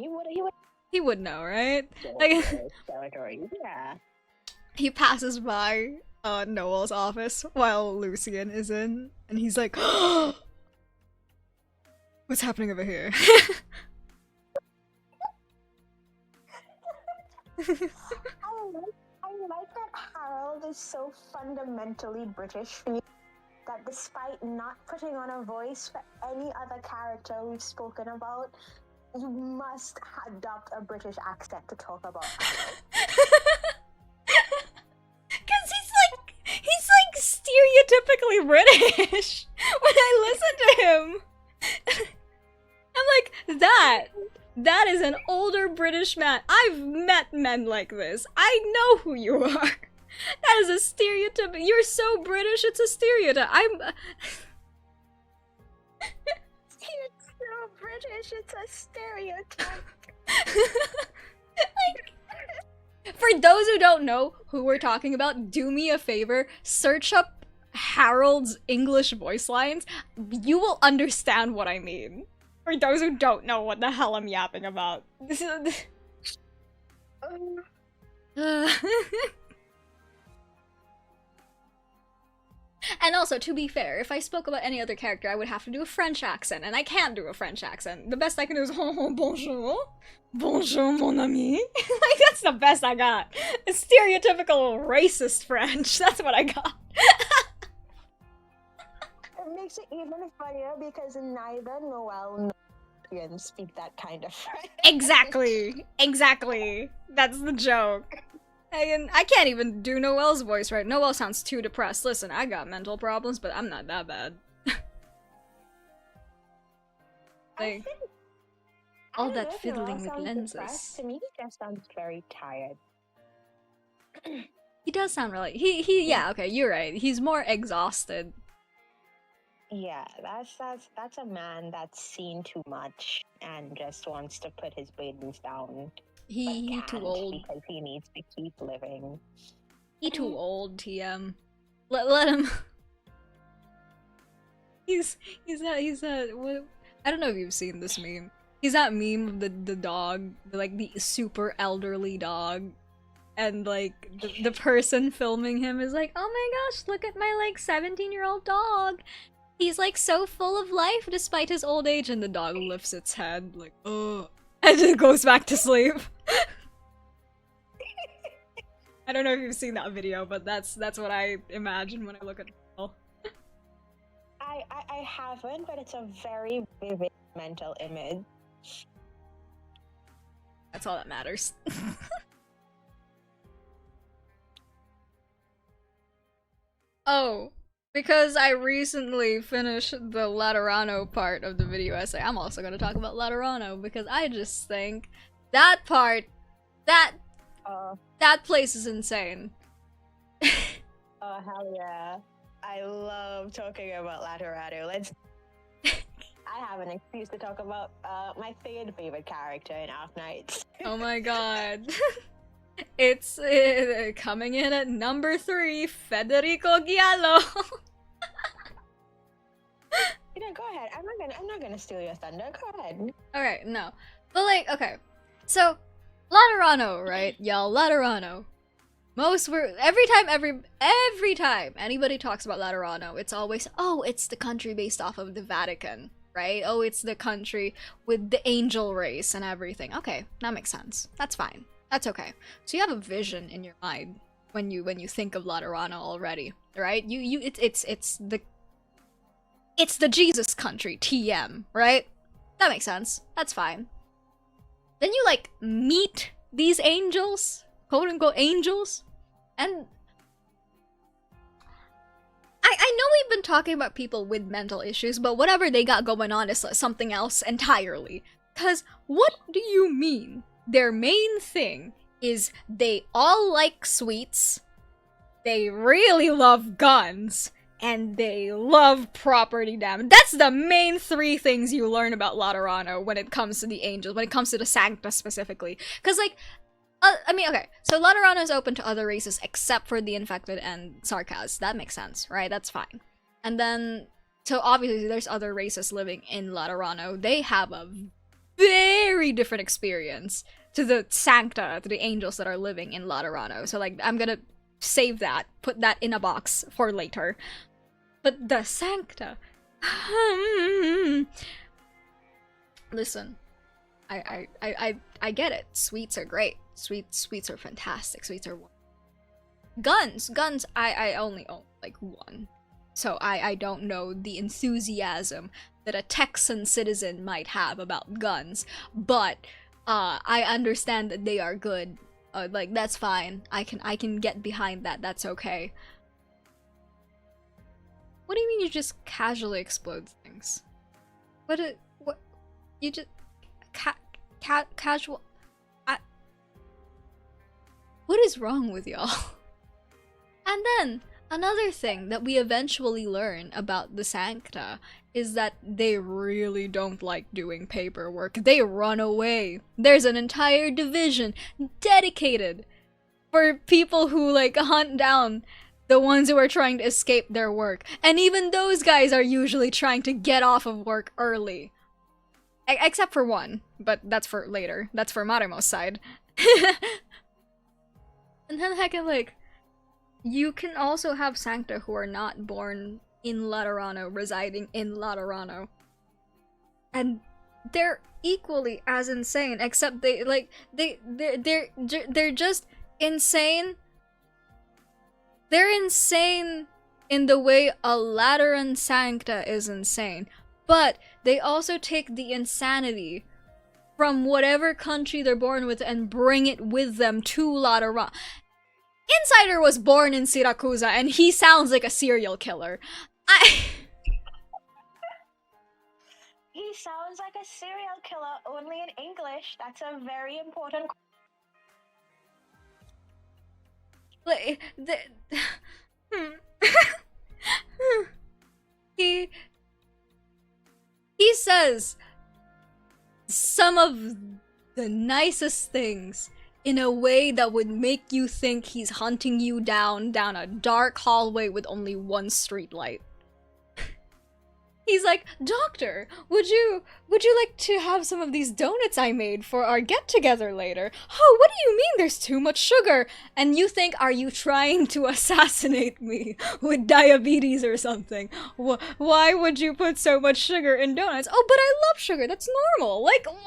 He would know, right? Like, territory. Yeah. He passes by Noel's office while Lucian is in, and he's like, what's happening over here? I like that Harold is so fundamentally British for me that despite not putting on a voice for any other character we've spoken about, you must adopt a British accent to talk about Harold. Cause he's like stereotypically British when I listen to him. I'm like, that is an older British man. I've met men like this. I know who you are. That is a stereotype. You're so British, it's a stereotype. You're so British, it's a stereotype. Like, for those who don't know who we're talking about, do me a favor, search up Harold's English voice lines. You will understand what I mean. For those who don't know what the hell I'm yapping about. And also, to be fair, if I spoke about any other character, I would have to do a French accent, and I can't do a French accent. The best I can do is oh, bonjour. Bonjour, mon ami. Like, that's the best I got. It's stereotypical racist French. That's what I got. It makes it even funnier because neither Noel nor Ian speak that kind of French. Exactly. Exactly. That's the joke. And I can't even do Noelle's voice right. Noelle sounds too depressed. Listen, I got mental problems, but I'm not that bad. Like, all that fiddling with lenses. To me, he just sounds very tired. He does sound really. Yeah. Okay, you're right. He's more exhausted. Yeah, that's a man that's seen too much and just wants to put his burdens down. He too old because he needs to keep living. He too old, TM. Let him. He's that what, I don't know if you've seen this meme. He's that meme of the dog, like the super elderly dog, and like the person filming him is like, oh my gosh, look at my like 17-year-old dog. He's like so full of life despite his old age, and the dog lifts its head like, oh, and then goes back to sleep. I don't know if you've seen that video, but that's what I imagine when I look at Gaul. I haven't, but it's a very vivid mental image. That's all that matters. Oh, because I recently finished the Laterano part of the video essay, I'm also going to talk about Laterano, because I just think that part, that place is insane. Oh, hell yeah. I love talking about Laterano. I have an excuse to talk about my third favorite character in Arknights. Oh my god. It's coming in at number 3, Federico Giallo. You know, go ahead. I'm not gonna steal your thunder. Go ahead. Okay, no. But like, okay. So, Laterano, right? Y'all, Laterano. Every time anybody talks about Laterano, it's always, oh, it's the country based off of the Vatican, right? Oh, it's the country with the angel race and everything. Okay, that makes sense. That's fine. That's okay. So you have a vision in your mind when you think of Laterano already, right? It's the Jesus country, TM, right? That makes sense. That's fine. Then you like meet these angels, quote unquote angels, and I know we've been talking about people with mental issues, but whatever they got going on is something else entirely. Cause what do you mean? Their main thing is they all like sweets, they really love guns, and they love property damage. That's the main 3 things you learn about Laterano when it comes to the angels, when it comes to the Sancta specifically. Cause like, I mean, okay, so Laterano is open to other races except for the infected and Sarkaz. That makes sense, right? That's fine. And then, so obviously there's other races living in Laterano. They have a very different experience to the Sancta, to the angels that are living in Laterano. So like, I'm gonna save that, put that in a box for later. But the Sancta... Listen, I get it. Sweets are great. Sweets are fantastic. Sweets are guns. I only own like 1, so I don't know the enthusiasm that a Texan citizen might have about guns. But I understand that they are good. Like that's fine. I can get behind that. That's okay. What do you mean you just casually explode things? What you just casual? What is wrong with y'all? And then, another thing that we eventually learn about the Sancta is that they really don't like doing paperwork. They run away. There's an entire division dedicated for people who like hunt down the ones who are trying to escape their work. And even those guys are usually trying to get off of work early. Except for one, but that's for later. That's for Marimo's side. And then heckin' like, you can also have Sancta who are not born in Laterano, residing in Laterano. And they're equally as insane, except they're just insane. They're insane in the way a Lateran Sancta is insane. But they also take the insanity from whatever country they're born with and bring it with them to Lateran. Insider was born in Siracusa and he sounds like a serial killer. He sounds like a serial killer only in English. That's a very important. Like, he says some of the nicest things in a way that would make you think he's hunting you down a dark hallway with only one street light. He's like, "Doctor, would you like to have some of these donuts I made for our get-together later?" "Oh, what do you mean there's too much sugar?" And you think, are you trying to assassinate me with diabetes or something? Why would you put so much sugar in donuts? "Oh, but I love sugar, that's normal." Like, what?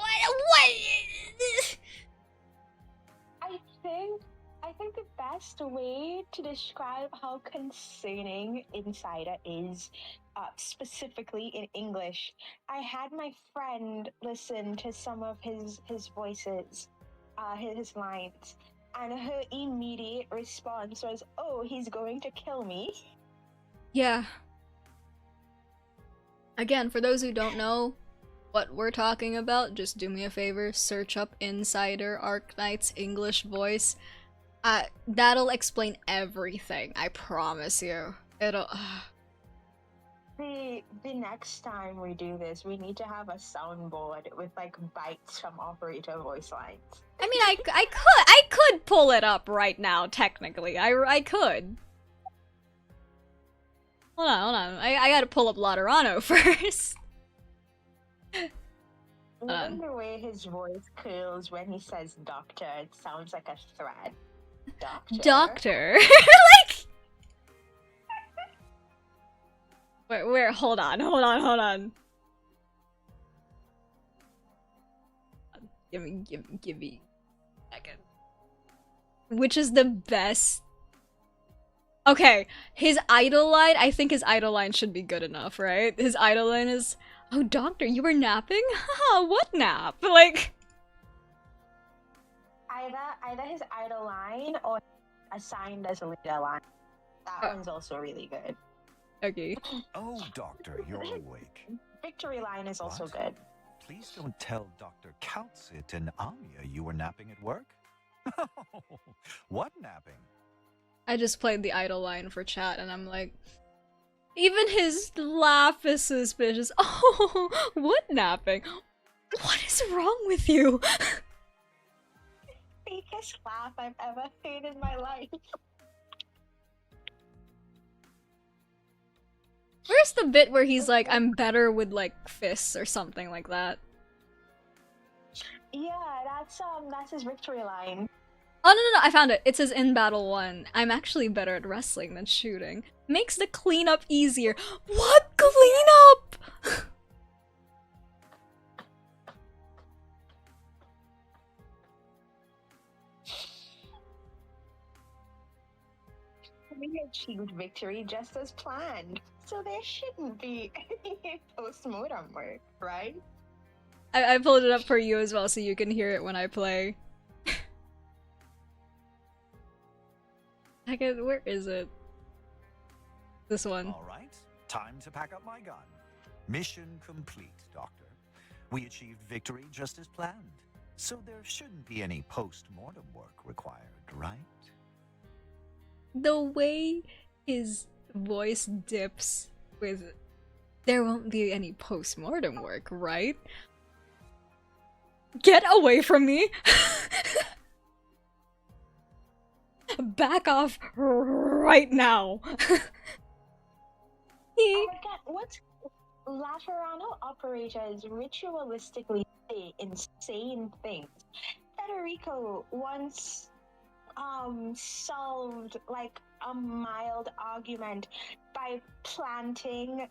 I think the best way to describe how concerning Insider is, specifically in English, I had my friend listen to some of his voices, his lines, and her immediate response was, "Oh, he's going to kill me." Yeah. Again, for those who don't know what we're talking about, just do me a favor, search up Insider Arknights English voice. That'll explain everything, I promise you. It'll... The next time we do this, we need to have a soundboard with like bites from operator voice lines. I mean, I could pull it up right now, technically. I could. Hold on. I gotta pull up Laterano first. Even the way his voice curls when he says doctor, it sounds like a threat. Doctor? Like... Wait, hold on. Give me a second. Which is the best? Okay, his idle line, I think his idle line should be good enough, right? His idle line is, "Oh, doctor, you were napping? Haha, what nap?" Like... Either his idle line or assigned as a leader line. That one's also really good. Okay. "Oh, doctor, you're awake." Victory line is also good. "Please don't tell Dr. Countsit and Amia you were napping at work." "What napping?" I just played the idle line for chat and I'm like, even his laugh is suspicious. "Oh, what napping? What is wrong with you?" Biggest laugh I've ever heard in my life. Where's the bit where he's like, "I'm better with like fists" or something like that? Yeah, that's his victory line. Oh, no, I found it. It says in battle 1, "I'm actually better at wrestling than shooting. Makes the cleanup easier." What cleanup? We achieved victory just as planned, so there shouldn't be any post-mortem work, right? I pulled it up for you as well so you can hear it when I play. Where is it? This one. "All right, time to pack up my gun. Mission complete, Doctor. We achieved victory just as planned, so there shouldn't be any post-mortem work required, right?" The way his voice dips with, "There won't be any post-mortem work, right?" Get away from me! Back off right now! What Laterano operators ritualistically say insane things. Federico once solved like a mild argument by planting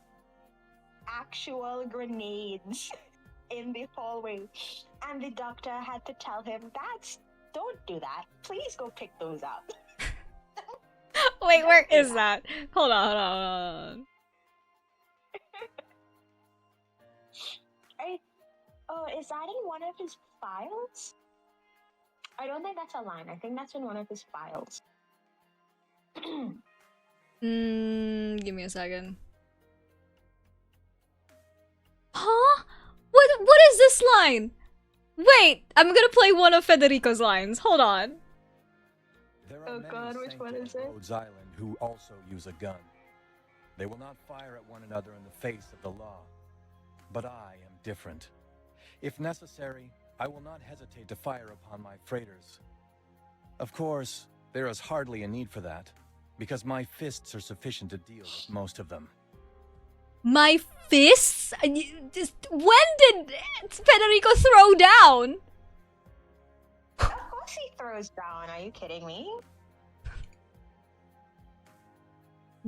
actual grenades in the hallway, and the doctor had to tell him, don't do that. Please go pick those up. Wait, where is that? Hold on, hold on. Oh, is that in one of his files? I don't think that's a line. I think that's in one of his files. Give me a second. Huh? What is this line? Wait, I'm gonna play one of Federico's lines. Hold on. There are Oh many God, which one Sanctum is it? Rhodes Island who also use a gun. They will not fire at one another in the face of the law. But I am different. If necessary, I will not hesitate to fire upon my freighters. Of course, there is hardly a need for that, because my fists are sufficient to deal with most of them. My fists? When did Federico throw down? Of course he throws down. Are you kidding me?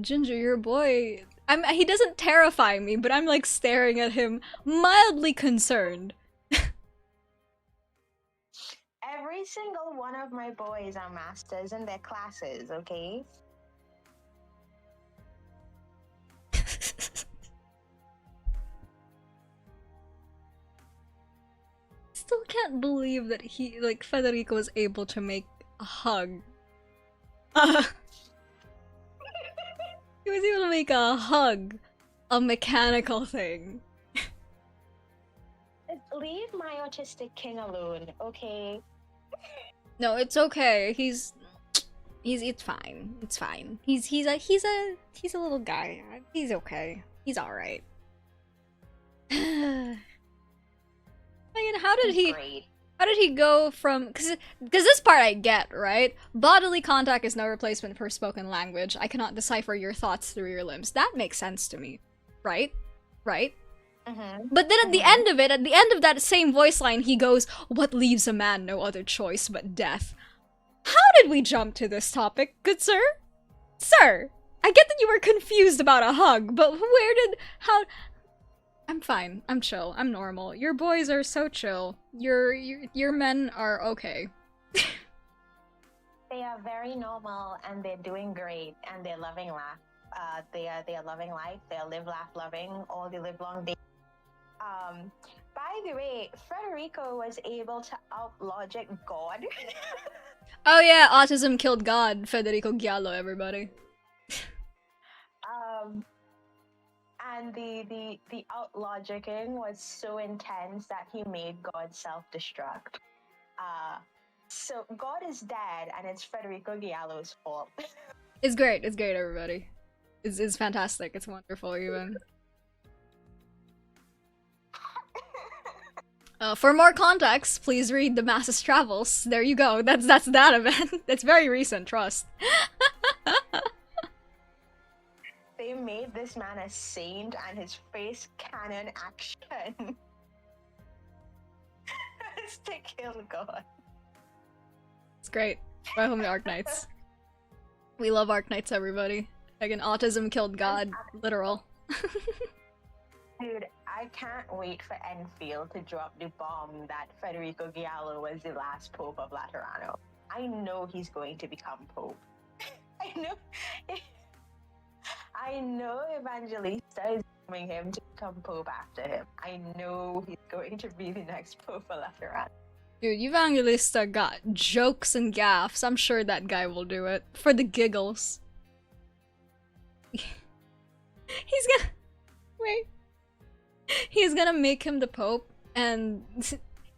Ginger, your boy... he doesn't terrify me, but I'm like staring at him, mildly concerned. Every single one of my boys are masters in their classes, okay? Still can't believe that Federico was able to make a hug. He was able to make a hug a mechanical thing. Leave my autistic king alone, okay? No, it's okay. It's fine. It's fine. He's a little guy. He's okay. He's all right. I mean, how did he go from, because this part I get, right? Bodily contact is no replacement for spoken language. I cannot decipher your thoughts through your limbs. That makes sense to me, right? Right? But then at the end of it, at the end of that same voice line, he goes, "What leaves a man no other choice but death." How did we jump to this topic, good sir? Sir, I get that you were confused about a hug, but how... I'm fine. I'm chill. I'm normal. Your boys are so chill. Your men are okay. They are very normal, and they're doing great, and they're loving life. They are loving life. They are live, laugh, loving all the live long days. By the way, Federico was able to out-logic God. Oh yeah, autism killed God. Federico Giallo, everybody. And the out-logicking was so intense that he made God self-destruct. So God is dead, and it's Federico Giallo's fault. It's great, everybody. It's fantastic, it's wonderful, even. For more context, please read The Masses Travels. There you go, that's that event. It's very recent, trust. They made this man a saint, and his face cannon action is to kill God. It's great. Welcome to Arknights. We love Arknights, everybody. Again, autism killed God, literal. Dude, I can't wait for Endfield to drop the bomb that Federico Giallo was the last Pope of Laterano. I know he's going to become Pope. I know Evangelista is coming him to become Pope after him. I know he's going to be the next Pope of Laterano. Dude, Evangelista got jokes and gaffs. I'm sure that guy will do it. For the giggles. He's gonna... Wait. He's gonna make him the Pope, and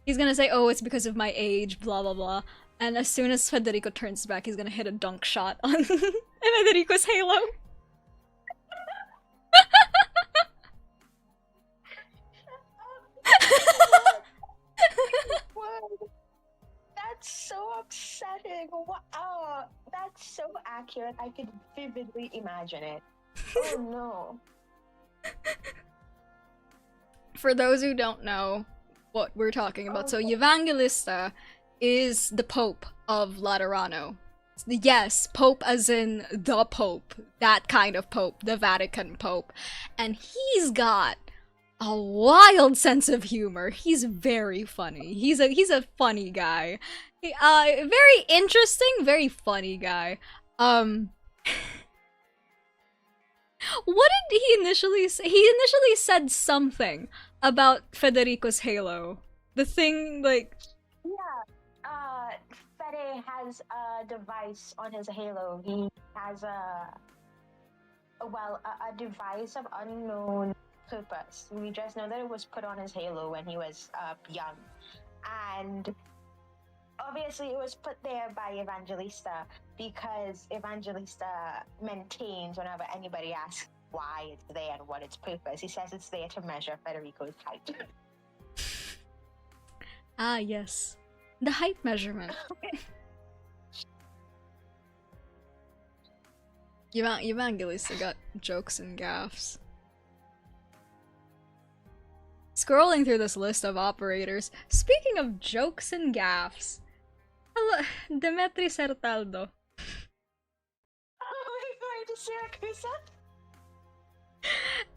he's gonna say, "Oh, it's because of my age, blah blah blah." And as soon as Federico turns back, he's gonna hit a dunk shot on Federico's halo. That's so upsetting. Oh, that's so accurate. I could vividly imagine it. Oh no. For those who don't know what we're talking about, so Evangelista is the Pope of Laterano. Yes, Pope as in the Pope. That kind of Pope, the Vatican Pope. And he's got a wild sense of humor. He's very funny. He's a funny guy. Very interesting, very funny guy. What did he initially say? He initially said something about Federico's halo. The thing, like... Yeah, Fede has a device on his halo. He has a device of unknown purpose. We just know that it was put on his halo when he was young. And obviously it was put there by Evangelista because Evangelista maintains whenever anybody asks why it's there and what its purpose, he says it's there to measure Federico's height. Ah, yes. The height measurement. Evangelista got jokes and gaffs. Scrolling through this list of operators, speaking of jokes and gaffs. Hello, Demetri Sertaldo. Oh, we're going to Siracusa?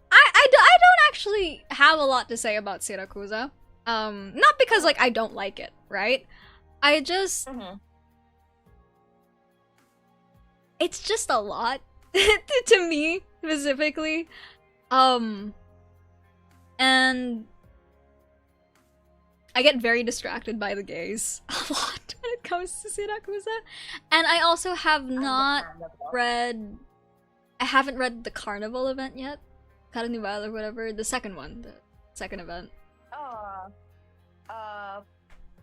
I don't actually have a lot to say about Siracusa. Not because, like, I don't like it, right? I just... It's just a lot, to me, specifically. And... I get very distracted by the gays a lot when it comes to Siracusa. And I also have not read... I haven't read the Carnival event yet. Carnival or whatever. The second one. The second event.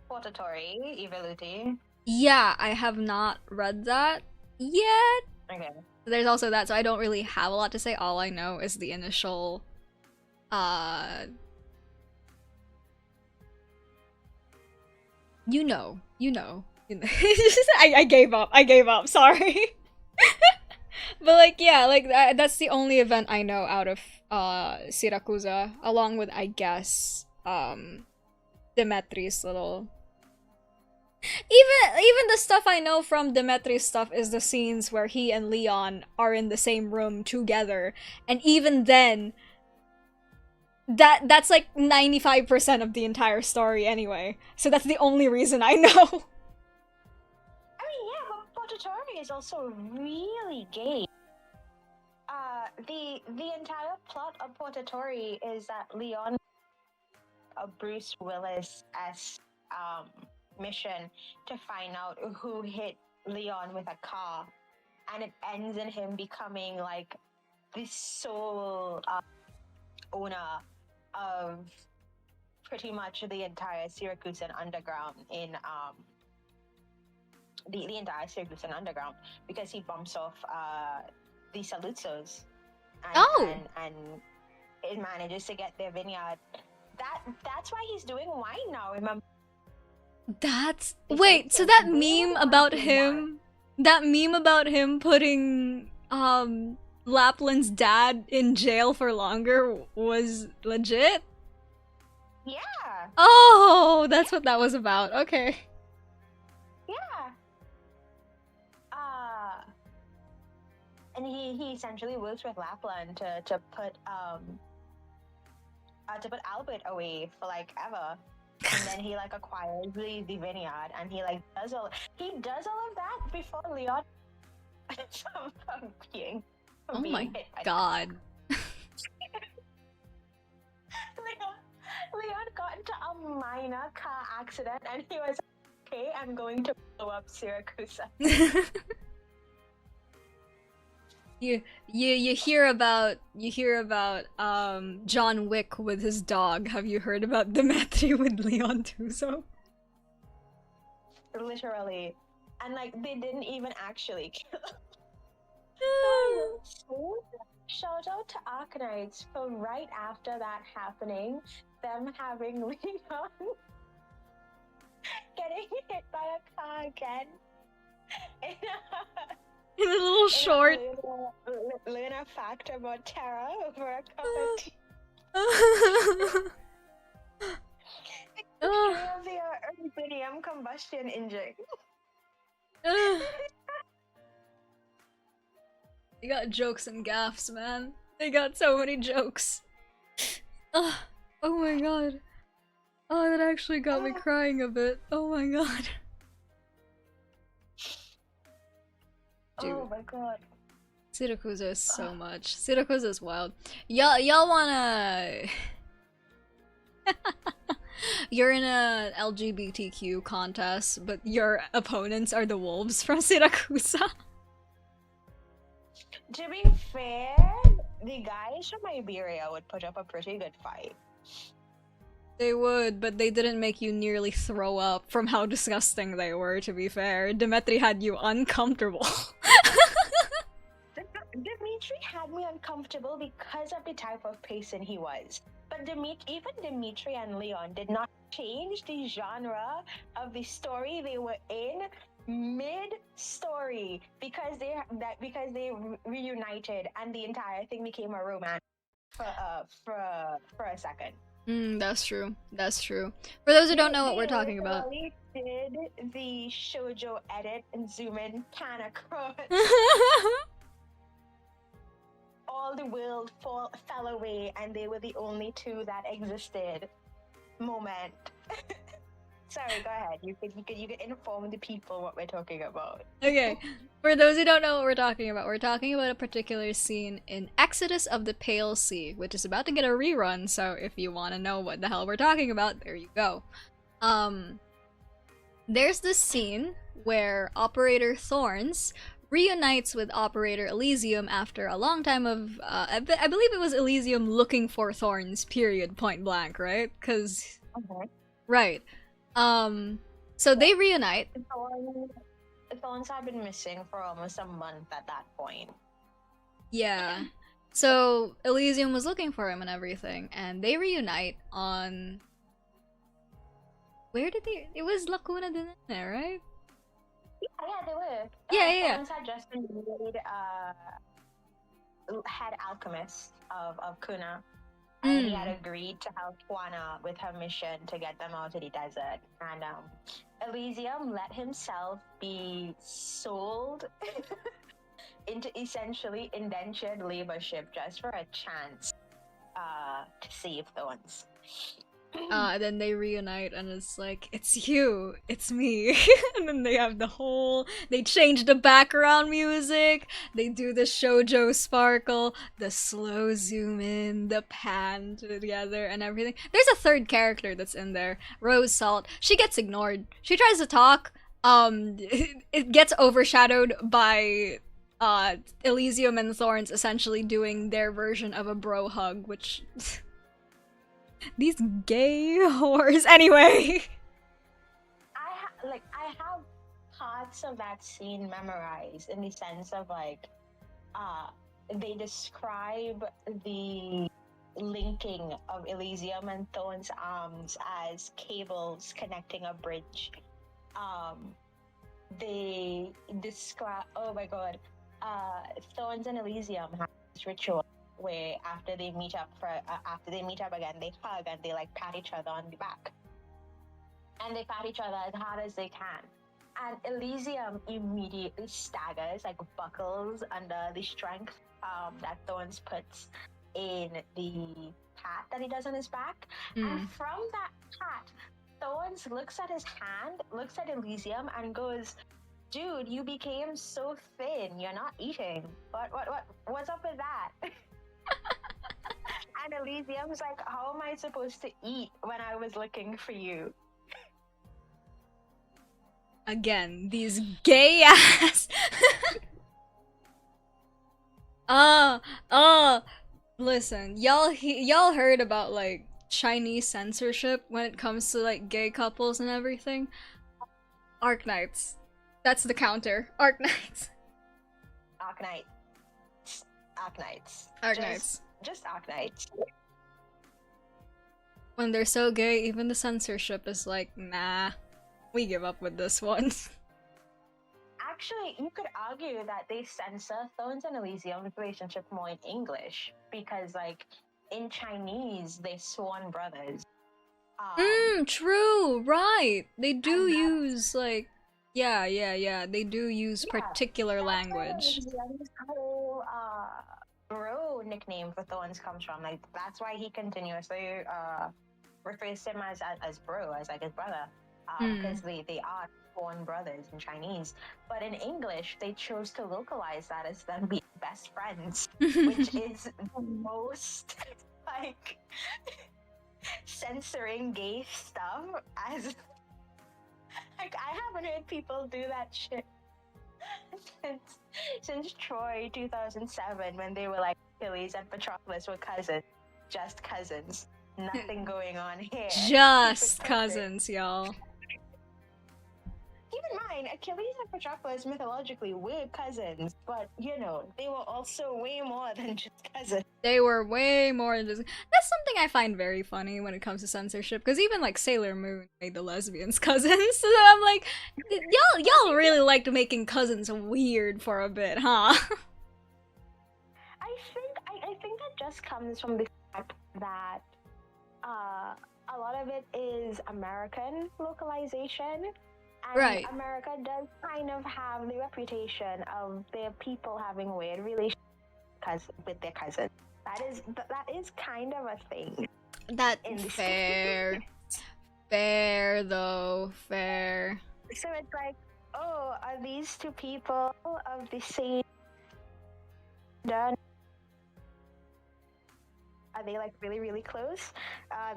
Portatori, Evoluti. Yeah, I have not read that yet. Okay. There's also that, so I don't really have a lot to say. All I know is the initial, you know. I gave up, sorry. But, like, yeah, like, that's the only event I know out of, Siracusa, along with, I guess, Demetri's little... Even the stuff I know from Demetri's stuff is the scenes where he and Leon are in the same room together, and even then, that's like 95% of the entire story anyway. So that's the only reason I know. I mean, yeah, but Portatori is also really gay. The entire plot of Portatori is that Leon, a Bruce Willis-esque mission to find out who hit Leon with a car, and it ends in him becoming like the sole owner of pretty much the entire Syracusan underground in the entire Syracusan underground, because he bumps off the Saluzos and it manages to get their vineyard. That's why he's doing wine now, remember? Wait, so that meme about him putting Lapland's dad in jail for longer was legit? Yeah. Oh, that's what that was about. Okay. Yeah. And he essentially works with Lapland to put Albert away for like ever. And then he like acquires the vineyard, and he does all of that before Leon from being oh my hit by god. Leon got into a minor car accident, and he was okay, I'm going to blow up Siracusa. You hear about John Wick with his dog. Have you heard about Demetri with Leon Tuso? Literally. And like they didn't even actually kill. Shout out to Arknights for right after that happening, them having Leon getting hit by a car again. In a little short. Learn a fact about Terra over a cup of tea. The urbanium combustion engine. They got jokes and gaffs, man. They got so many jokes. Ugh. Oh my god. Oh, that actually got me crying a bit. Oh my god. Dude. Oh my god. Siracusa is so much. Siracusa is wild. Y'all wanna... You're in a LGBTQ contest, but your opponents are the wolves from Siracusa. To be fair, the guys from Iberia would put up a pretty good fight. They would, but they didn't make you nearly throw up from how disgusting they were, to be fair. Dimitri had you uncomfortable. Dimitri had me uncomfortable because of the type of person he was. But even Dimitri and Leon did not change the genre of the story they were in mid-story because they reunited and the entire thing became a romance for a second. That's true. That's true. For those who don't know what we're talking about. They did the shoujo edit and zoom in pan across. All the world fell away and they were the only two that existed. Moment. Sorry, go ahead. You could inform the people what we're talking about. Okay, for those who don't know what we're talking about a particular scene in Exodus of the Pale Sea, which is about to get a rerun, so if you want to know what the hell we're talking about, there you go. There's this scene where Operator Thorns reunites with Operator Elysium after a long time of, I believe it was Elysium looking for Thorns, period, point blank, right? Because, right. So they reunite. Thorns had been missing for almost a month at that point. Yeah. So Elysium was looking for him and everything, and they reunite on... Where did they... It was Lacuna de Nene, right? Yeah, they were. Yeah. Thorns had just been made head alchemist of Kuna. And he had agreed to help Juana with her mission to get them out of the desert. And Elysium let himself be sold into essentially indentured laborship just for a chance to save Thorns. And then they reunite and it's like, it's you, it's me. And then they have the whole, they change the background music, they do the shoujo sparkle, the slow zoom in, the pan together and everything. There's a third character that's in there, Rose Salt. She gets ignored. She tries to talk, it gets overshadowed by Elysium and Thorns essentially doing their version of a bro hug, which... These gay whores. Anyway. I have parts of that scene memorized in the sense of like, they describe the linking of Elysium and Thorns' arms as cables connecting a bridge. They describe, oh my god, Thorns and Elysium have this ritual where after they meet up again, they hug and they like pat each other on the back, and they pat each other as hard as they can. And Elysium immediately staggers, like buckles under the strength that Thorns puts in the pat that he does on his back. And from that pat, Thorns looks at his hand, looks at Elysium, and goes, "Dude, you became so thin. You're not eating. What's up with that?" And Elysium's like, "How am I supposed to eat when I was looking for you?" Again, these gay ass. Listen, y'all heard about like Chinese censorship when it comes to like gay couples and everything? Arknights. That's the counter. Arknights. Arknights. Just Arknights. When they're so gay, even the censorship is like, nah, we give up with this one. Actually, you could argue that they censor Thorns and Elysium's relationship more in English because, like, in Chinese, they're sworn brothers. True, right. They do use, like, yeah. They do use particular language. Elysium's whole bro nickname for Thorns comes from. Like that's why he continuously refers to him as bro, as like his brother, because they are born brothers in Chinese. But in English, they chose to localize that as them being best friends, which is the most like censoring gay stuff. As like I haven't heard people do that shit since Troy 2007, when they were like Achilles and Patroclus were cousins, just cousins, nothing going on here. Just cousins, y'all. Keep in mind, Achilles and Patroclus mythologically were cousins, but you know, they were also way more than just cousins. They were way more than just. That's something I find very funny when it comes to censorship, because even like Sailor Moon made the lesbians cousins. So I'm like, y'all really liked making cousins weird for a bit, huh? I think that just comes from the fact that a lot of it is American localization. And Right. America does kind of have the reputation of their people having weird relations with their cousins. That is kind of a thing. That fair. Fair though, fair. So it's like, oh, are these two people of the same gender? Are they like really, really close?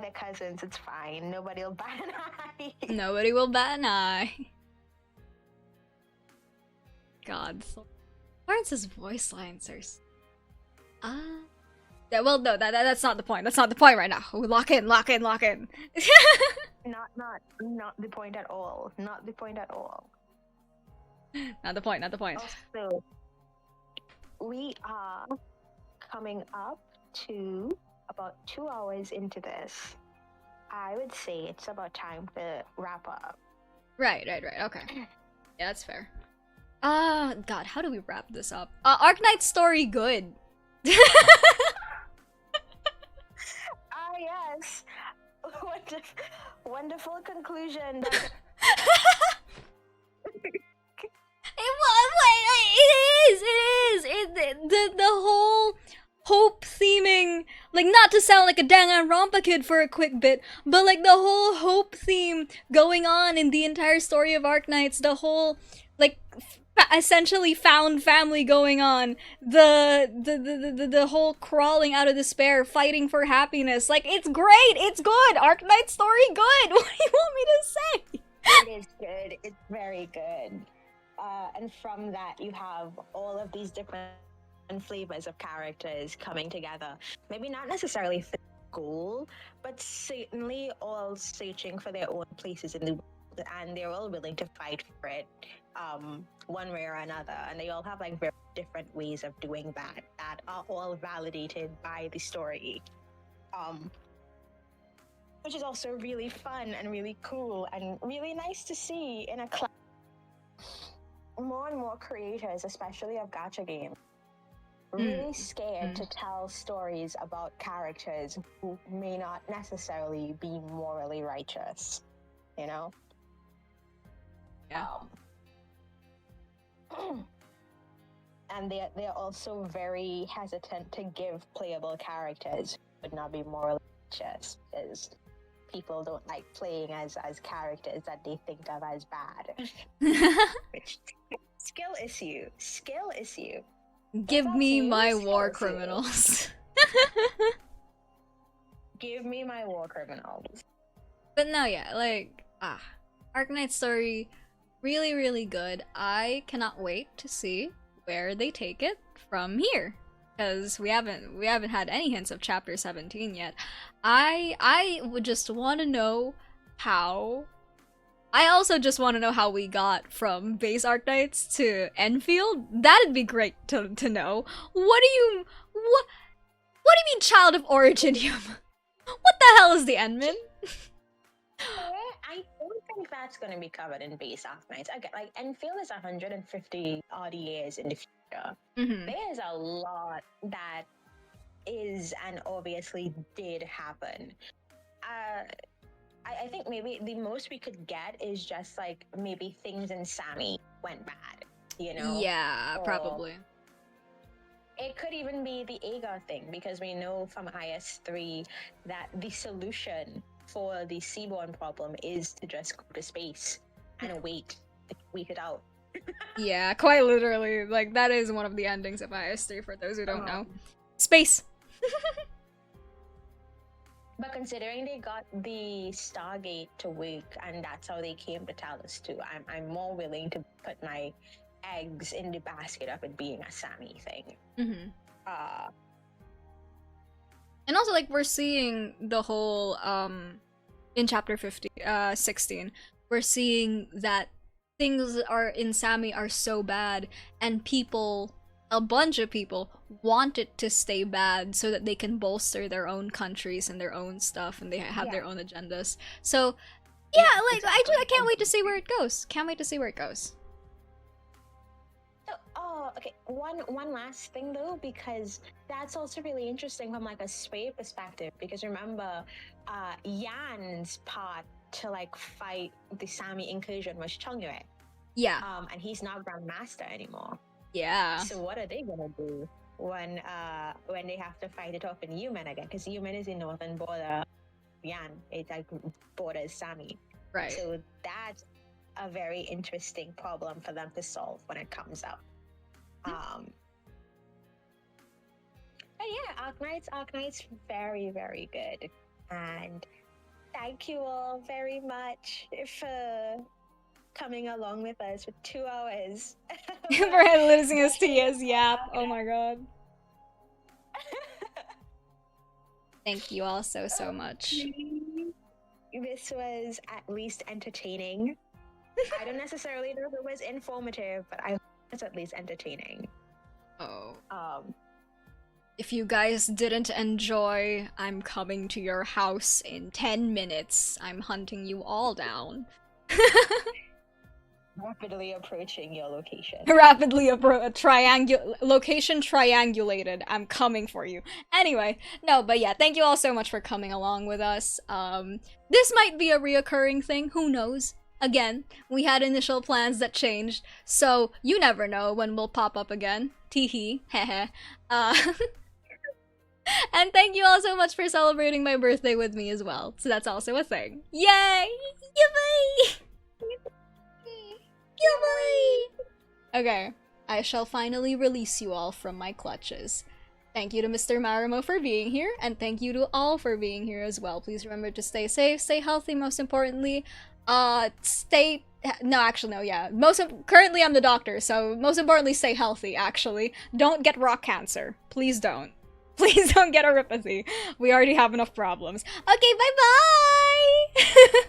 They're cousins, it's fine. Nobody will bat an eye. Nobody will bat an eye. God. Lawrence's voice lines are... yeah, well, no, that's not the point. That's not the point right now. Lock in, lock in, lock in. Not the point at all. Not the point at all. Not the point, not the point. Also, we are coming up to about 2 hours into this. I would say it's about time to wrap up. Right, okay. Yeah, that's fair. God, how do we wrap this up? Arknights story good. Yes. Wonderful conclusion. The whole hope theming, like, not to sound like a Danganronpa kid for a quick bit, but like the whole hope theme going on in the entire story of Arknights, the whole like essentially found family going on, the whole crawling out of despair, fighting for happiness. Like, it's great, it's good. Arknights story good. What do you want me to say? It is good. It's very good. And from that, you have all of these different flavors of characters coming together. Maybe not necessarily for goal, but certainly all searching for their own places in the world, and they're all willing to fight for it, one way or another. And they all have like very different ways of doing that are all validated by the story. Which is also really fun and really cool and really nice to see in a class. More and more creators, especially of gacha games, really scared to tell stories about characters who may not necessarily be morally righteous, you know? Yeah. And they're also very hesitant to give playable characters who would not be morally righteous, because people don't like playing as characters that they think of as bad. Skill issue. Give me my war criminals. Give me my war criminals. But no, yeah, like, Arknights story, really, really good. I cannot wait to see where they take it from here, because we haven't had any hints of chapter 17 yet. I would just want to know how. I also just want to know how we got from base Arknights to Endfield. That'd be great to know. What do you mean, child of origin? What the hell is the Endman? I don't think that's going to be covered in base Arknights. Again, like, Endfield is 150 odd years in the future. There's a lot that is and obviously did happen. I think maybe the most we could get is just like maybe things in Sammy went bad, you know? Yeah, probably. it could even be the Agar thing, because we know from IS3 that the solution for the seaborne problem is to just go to space and wait it out. Yeah, quite literally. Like, that is one of the endings of IS3 for those who don't know. Space! But considering they got the Stargate to work, and that's how they came to Talos too, I'm more willing to put my eggs in the basket of it being a Sammy thing. Mm-hmm. And also, like, we're seeing the whole, in chapter 16, we're seeing that things are in Sammy are so bad, and people, a bunch of people, want it to stay bad so that they can bolster their own countries and their own stuff, and they have their own agendas. So, yeah, like, I can't wait to see where it goes. Can't wait to see where it goes. Okay. One last thing though, because that's also really interesting from like a Sway perspective. Because remember, Yan's part to like fight the Sami incursion was Chongyue. Yeah. And he's not Grandmaster anymore. Yeah. So what are they gonna do when they have to fight it off in Yumen again? Because Yumen is the northern border. Yan, it like borders Sami. Right. So that's a very interesting problem for them to solve when it comes out. But yeah, Arknights, very, very good. And thank you all very much for coming along with us for 2 hours. For listening us to his yap. Oh my god. Thank you all so much. This was at least entertaining. I don't necessarily know if it was informative, but I hope it's at least entertaining. Oh. If you guys didn't enjoy, I'm coming to your house in 10 minutes. I'm hunting you all down. Rapidly approaching your location. Rapidly location triangulated. I'm coming for you. Anyway, no, but yeah, thank you all so much for coming along with us. This might be a reoccurring thing, who knows? Again, we had initial plans that changed, so you never know when we'll pop up again. Teehee, heh. And thank you all so much for celebrating my birthday with me as well. So that's also a thing. Yay! Yippee! Yippee! Okay, I shall finally release you all from my clutches. Thank you to Mr. Marimo for being here, and thank you to all for being here as well. Please remember to stay safe, stay healthy, most importantly. Currently I'm the doctor, so most importantly, stay healthy, actually. Don't get rock cancer. Please don't. Please don't get oropathy. We already have enough problems. Okay, bye-bye!